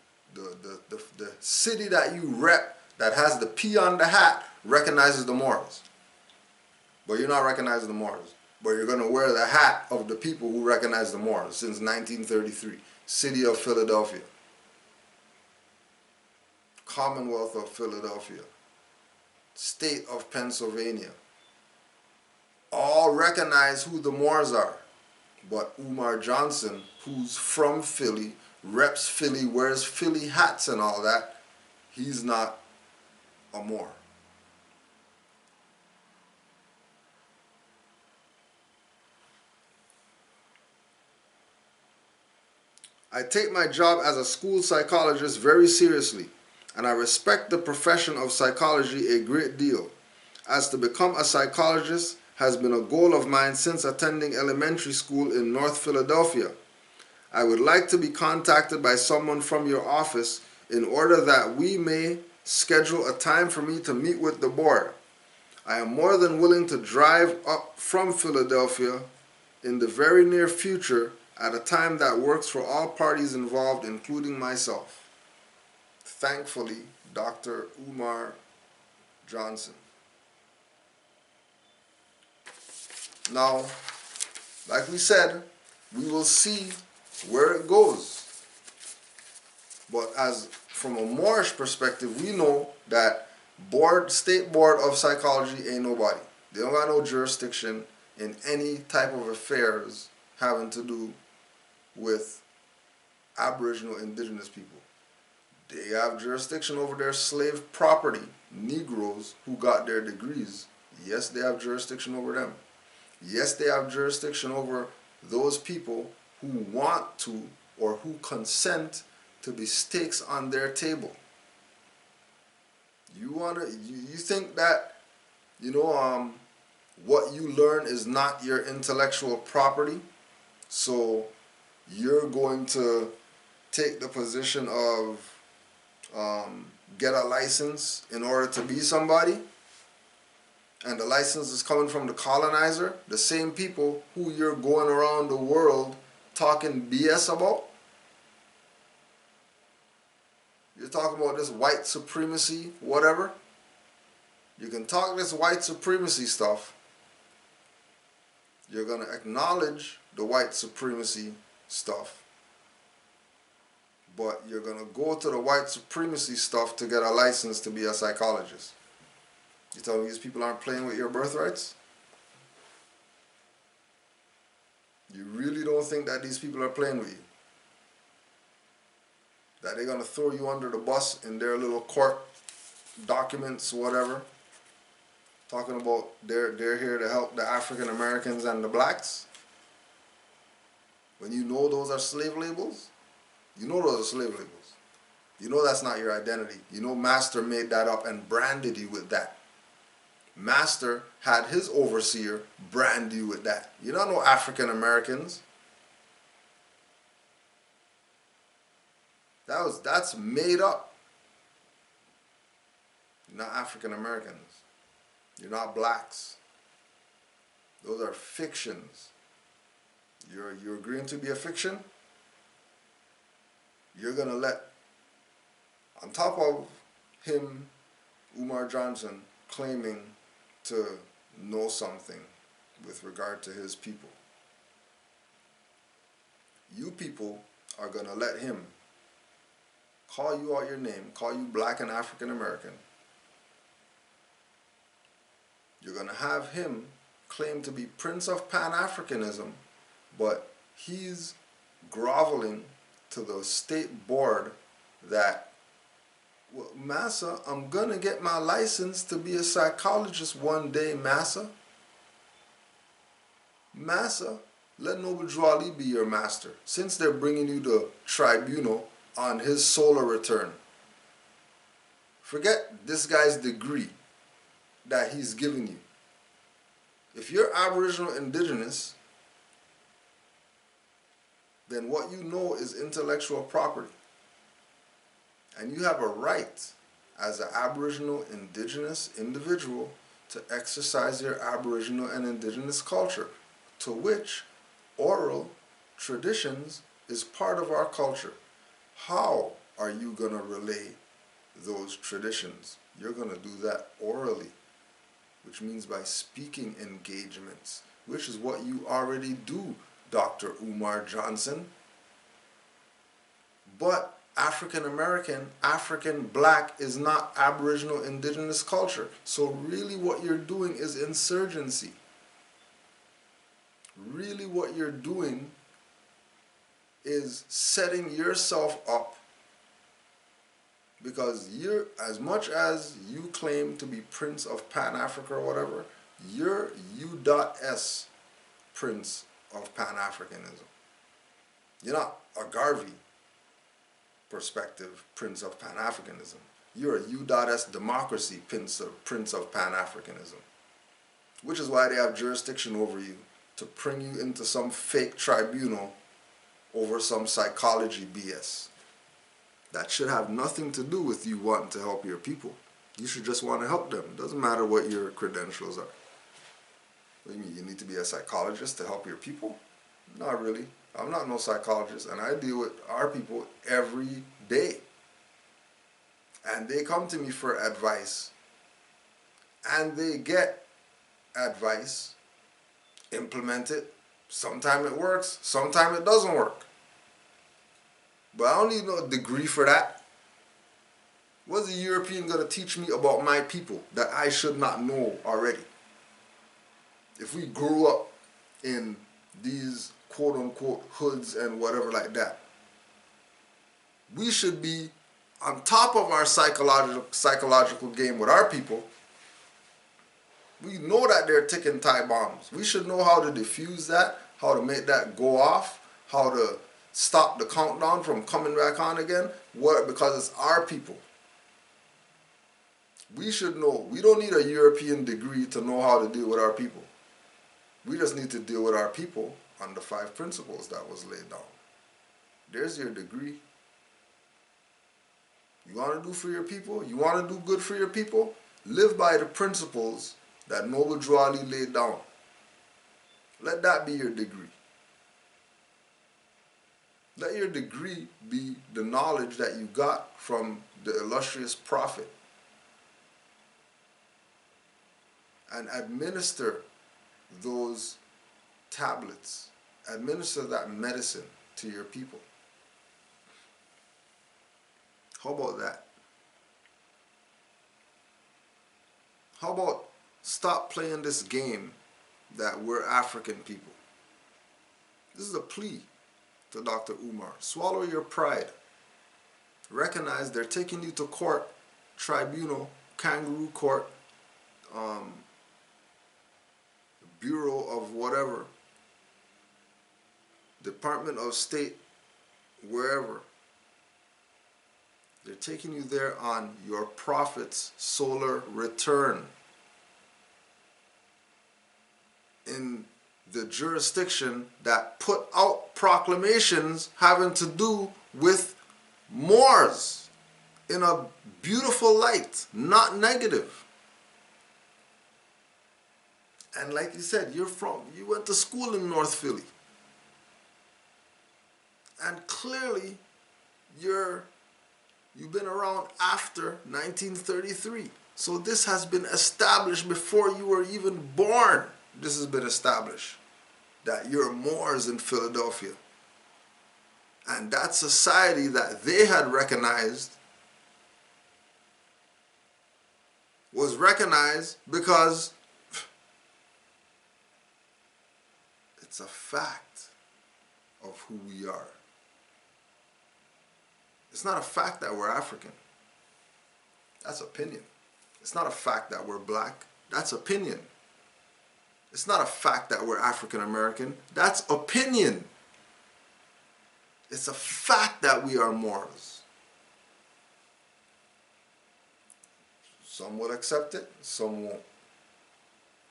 city that you rep, that has the P on the hat, recognizes the Moors. But you're not recognizing the Moors. But you're going to wear the hat of the people who recognize the Moors since 1933. City of Philadelphia. Commonwealth of Philadelphia. State of Pennsylvania. All recognize who the Moors are. But Umar Johnson, who's from Philly, reps Philly, wears Philly hats and all that, he's not a Moor. I take my job as a school psychologist very seriously, and I respect the profession of psychology a great deal, as to become a psychologist has been a goal of mine since attending elementary school in North Philadelphia. I would like to be contacted by someone from your office in order that we may schedule a time for me to meet with the board. I am more than willing to drive up from Philadelphia in the very near future at a time that works for all parties involved, including myself. Thankfully, Dr. Umar Johnson. Now, like we said, we will see where it goes. But as from a Moorish perspective, we know that State Board of Psychology ain't nobody. They don't got no jurisdiction in any type of affairs having to do with Aboriginal indigenous people. They have jurisdiction over their slave property, Negroes who got their degrees. Yes, they have jurisdiction over them. Yes, they have jurisdiction over those people who want to or who consent to be stakes on their table. You think that, what you learn is not your intellectual property, so you're going to take the position of get a license in order to be somebody, and the license is coming from the colonizer, the same people who you're going around the world talking BS about. You're talking about this white supremacy, whatever. You can talk this white supremacy stuff. You're going to acknowledge the white supremacy stuff. But you're going to go to the white supremacy stuff to get a license to be a psychologist. You tell me these people aren't playing with your birthrights? You really don't think that these people are playing with you? That they're going to throw you under the bus in their little court documents, whatever, talking about they're here to help the African Americans and the blacks? When you know those are slave labels? You know those are slave labels. You know that's not your identity. You know Master made that up and branded you with that. Master had his overseer brand you with that. You don't know African Americans. That's made up. You're not African Americans. You're not blacks. Those are fictions. You're agreeing to be a fiction? You're gonna let, on top of him, Umar Johnson, claiming to know something with regard to his people, you people are gonna let him call you out your name, call you black and African American. You're gonna have him claim to be Prince of Pan-Africanism, but he's groveling to the state board that, well, Massa, I'm gonna get my license to be a psychologist one day, Massa. Massa, let Noble Drew Ali be your master, since they're bringing you the tribunal on his solar return. Forget this guy's degree that he's giving you. If you're Aboriginal Indigenous, then what you know is intellectual property. And you have a right as an Aboriginal Indigenous individual to exercise your Aboriginal and Indigenous culture, to which oral traditions is part of our culture. How are you going to relay those traditions? You're going to do that orally, which means by speaking engagements, which is what you already do, Dr. Umar Johnson. But African American, African black is not Aboriginal Indigenous culture. So really what you're doing is insurgency. Really what you're doing is setting yourself up, because you're, as much as you claim to be Prince of Pan-Africa or whatever, you're U.S. Prince of Pan-Africanism. You're not a Garvey perspective Prince of Pan-Africanism. You're a U.S. democracy Prince of Pan-Africanism. Which is why they have jurisdiction over you, to bring you into some fake tribunal over some psychology BS. That should have nothing to do with you wanting to help your people. You should just want to help them. It doesn't matter what your credentials are. What do you mean? You need to be a psychologist to help your people? Not really. I'm not no psychologist, and I deal with our people every day. And they come to me for advice. And they get advice, implement it. Sometimes it works, sometimes it doesn't work. But I don't need no degree for that. What's a European going to teach me about my people that I should not know already? If we grew up in these quote-unquote hoods and whatever like that, we should be on top of our psychological game with our people. We know that they're ticking time bombs. We should know how to defuse that, how to make that go off, how to stop the countdown from coming back on again. What? Because it's our people. We should know. We don't need a European degree to know how to deal with our people. We just need to deal with our people on the 5 principles that was laid down. There's your degree. You want to do for your people? You want to do good for your people? Live by the principles that Noble Drew Ali laid down. Let that be your degree. Let your degree be the knowledge that you got from the illustrious prophet. And administer those tablets. Administer that medicine to your people. How about that? How about stop playing this game that we're African people? This is a plea to Dr. Umar. Swallow your pride. Recognize they're taking you to court, tribunal, kangaroo court, Bureau of whatever, Department of State, wherever. They're taking you there on your prophet's solar return. In the jurisdiction that put out proclamations having to do with Moors in a beautiful light, not negative. And like you said, you went to school in North Philly. And clearly, you've been around after 1933. So this has been established before you were even born. This has been established that you're Moors in Philadelphia. And that society that they had recognized was recognized because it's a fact of who we are. It's not a fact that we're African. That's opinion. It's not a fact that we're black. That's opinion. It's not a fact that we're African American. That's opinion. It's a fact that we are Moors. Some will accept it, some won't.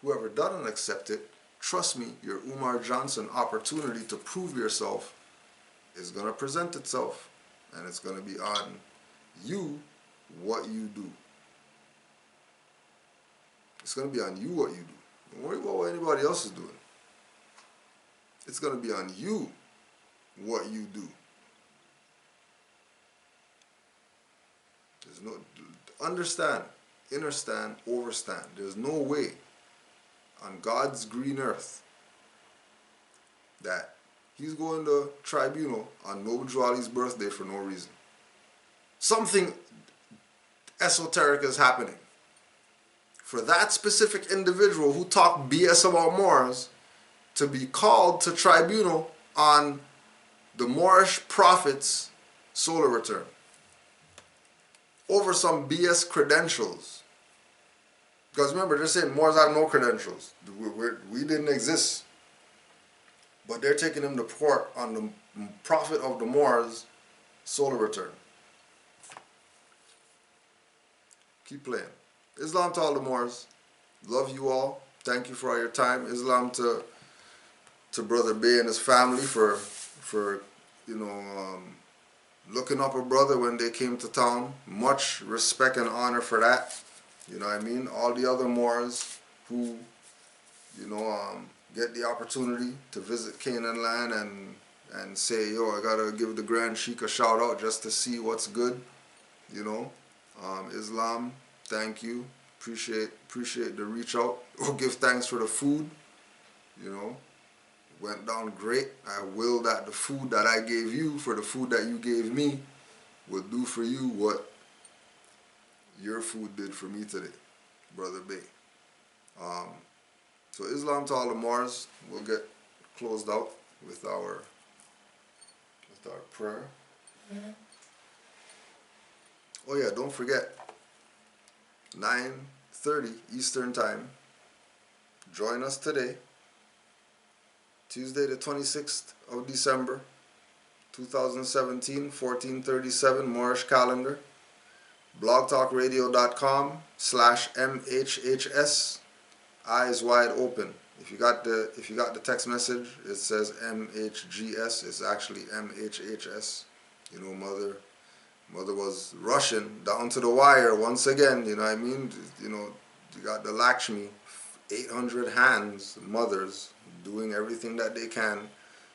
Whoever doesn't accept it, trust me, your Umar Johnson opportunity to prove yourself is going to present itself, and it's going to be on you what you do. It's going to be on you what you do. Don't worry about what anybody else is doing. It's going to be on you what you do. There's no, understand, understand, overstand. There's no way on God's green earth that he's going to tribunal on Noble Drew Ali's birthday for no reason. Something esoteric is happening. For that specific individual who talked BS about Moors to be called to tribunal on the Moorish prophet's solar return over some BS credentials. Because remember, they're saying Moors have no credentials. We didn't exist. But they're taking him to court on the prophet of the Moors' solar return. Keep playing. Islam to all the Moors. Love you all. Thank you for all your time. Islam to Brother Bay and his family for looking up a brother when they came to town. Much respect and honor for that. You know what I mean? All the other Moors who, you know, get the opportunity to visit Canaanland and say, yo, I gotta give the Grand Sheikh a shout out just to see what's good, you know. Islam, thank you. Appreciate the reach out. Or give thanks for the food, you know. Went down great. I will that the food that I gave you for the food that you gave me will do for you what your food did for me today, Brother Bay. So Islam to all the Moors. We'll get closed out with our prayer. Mm-hmm. Oh yeah, don't forget, 9:30 Eastern Time. Join us today, Tuesday the 26th of December, 2017, 1437 Moorish calendar. blogtalkradio.com/MHHS. Eyes wide open. If you got the text message, it says MHGS. It's actually MHHS. You know, mother was rushing down to the wire once again. You know what I mean? You know, you got the Lakshmi, 800 hands, mothers doing everything that they can.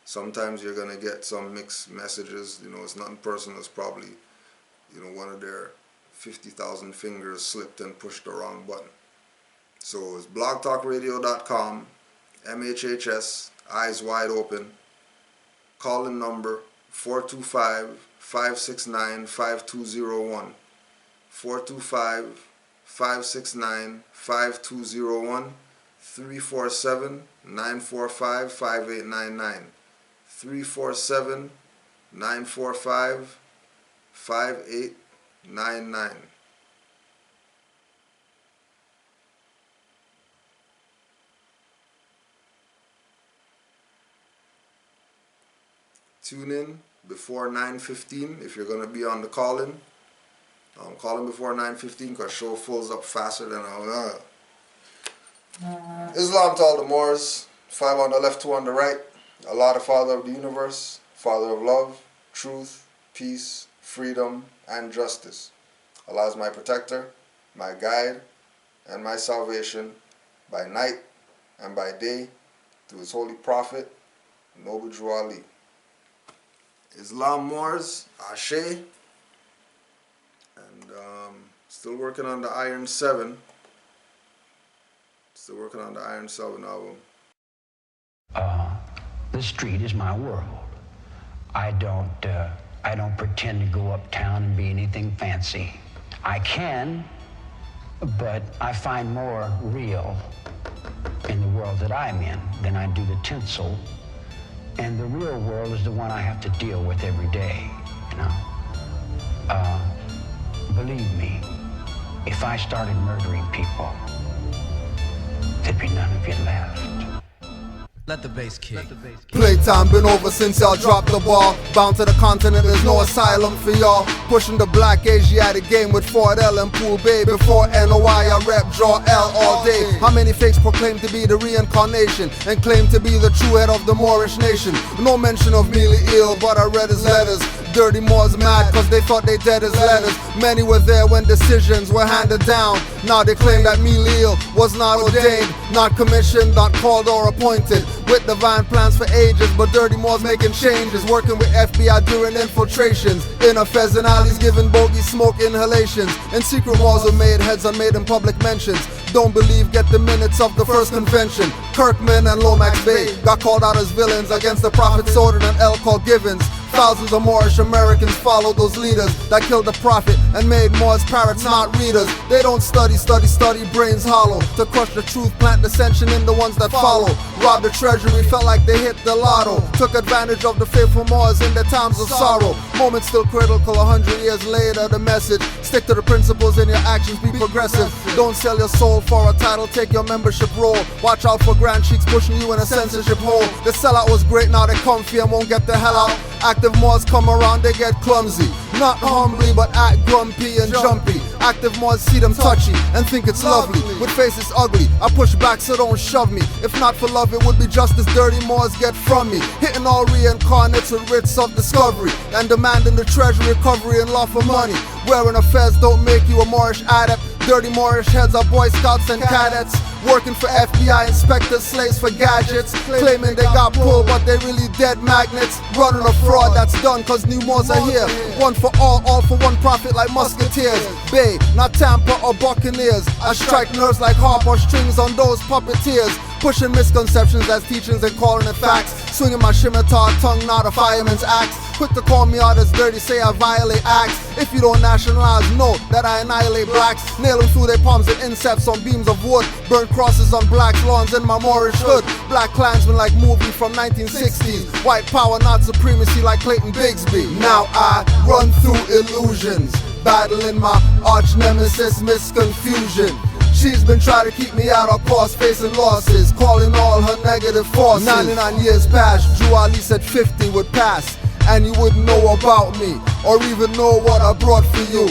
Sometimes you're gonna get some mixed messages. You know, it's nothing personal. It's probably, you know, one of their 50,000 fingers slipped and pushed the wrong button. So it's blogtalkradio.com, MHHS, eyes wide open. Call-in number 425-569-5201. 425-569-5201. 347-945-5899. 347-945-5899. Tune in before 9:15 if you're going to be on the call-in. Call in before 9:15 because show fills up faster than Islam to all the Moors. 5 on the left, 2 on the right. Allah, the Father of the universe, Father of love, truth, peace, freedom, and justice. Allah is my protector, my guide, and my salvation by night and by day through his holy prophet, Noble Drew Ali. Islam Moors, Ashe, and still working on the Iron 7. Still working on the Iron 7 album. The street is my world. I don't pretend to go uptown and be anything fancy. I can, but I find more real in the world that I'm in than I do the tinsel. And the real world is the one I have to deal with every day, you know. Believe me, if I started murdering people, there'd be none of you left. Let the bass kick. Playtime been over since y'all dropped the ball. Bound to the continent, there's no asylum for y'all. Pushing the black Asiatic game with Fort L and Pool Bay. Before NOI, I rep draw L all day. How many fakes proclaim to be the reincarnation and claim to be the true head of the Moorish nation? No mention of Mealy Ill, but I read his letters. Dirty Moors mad cause they thought they dead as letters. Many were there when decisions were handed down. Now they claim that Mealy Ill was not ordained, not commissioned, not called or appointed. With divine plans for ages, but Dirty Moors making changes. Working with FBI during infiltrations. In a Fez and alleys giving bogey smoke inhalations. And secret wars were made, heads are made in public mentions. Don't believe, get the minutes of the first convention. Kirkman and Lomax Bay got called out as villains against the Prophet Soden and L. Call Givens. Thousands of Moorish Americans followed those leaders that killed the prophet and made Moors parrots, not readers. They don't study, brains hollow. To crush the truth, plant dissension in the ones that follow. Robbed the treasury, felt like they hit the lotto. Took advantage of the faithful Moors in their times of sorrow. Moments still critical, 100 years later, the message. Stick to the principles in your actions, be progressive. Don't sell your soul for a title, take your membership role. Watch out for grand cheeks pushing you in a censorship hole. The sellout was great, now they comfy and won't get the hell out. Active Moors come around, they get clumsy. Not humbly, but act grumpy and jumpy. Active Moors see them touchy and think it's lovely. With faces ugly, I push back so don't shove me. If not for love, it would be just as Dirty Moors get from me. Hitting all reincarnates with writs of discovery and demanding the treasury recovery and law for money. Wearing a fez don't make you a Moorish adept. Dirty Moorish heads are Boy Scouts and cadets, working for FBI inspectors, slaves for gadgets, claiming they got pulled but they really dead magnets. Running a fraud that's done cause new Moors are here. One for all for one profit like musketeers. Bay, not Tampa or Buccaneers. I strike nerves like harp or strings on those puppeteers. Pushing misconceptions as teachings and calling it facts. Swinging my scimitar tongue, not a fireman's axe. Quick to call me out as dirty, say I violate acts. If you don't nationalize, know that I annihilate blacks. Nail them through their palms and incepts on beams of wood. Burn crosses on blacks' lawns in my Moorish hood. Black Klansmen like movie from 1960s. White power, not supremacy like Clayton Bigsby. Now I run through illusions, battling my arch nemesis misconfusion. She's been trying to keep me out of course, facing losses, calling all her negative forces. 99 years past, Drew Ali said 50 would pass, and you wouldn't know about me, or even know what I brought for you.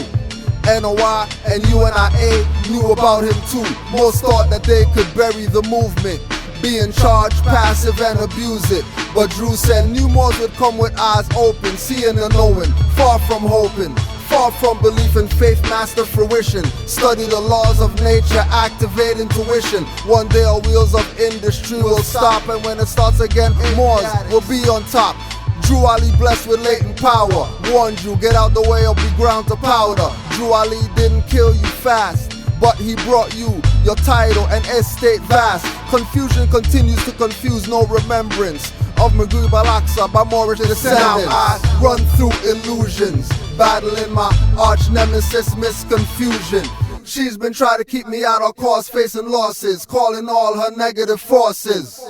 NOI and UNIA knew about him too. Most thought that they could bury the movement, be in charge, passive and abuse it. But Drew said new Moors would come with eyes open, seeing and knowing, far from hoping. Far from belief in faith, master fruition. Study the laws of nature, activate intuition. One day our wheels of industry will stop, and when it starts again, Moors will be on top. Drew Ali blessed with latent power. Warned you, get out the way or be ground to powder. Drew Ali didn't kill you fast, but he brought you your title and estate vast. Confusion continues to confuse, no remembrance of Maghrib al-Aqsa by Moorish descendants. Now I run through illusions, battling my arch nemesis misconfusion. She's been trying to keep me out of course, facing losses, calling all her negative forces.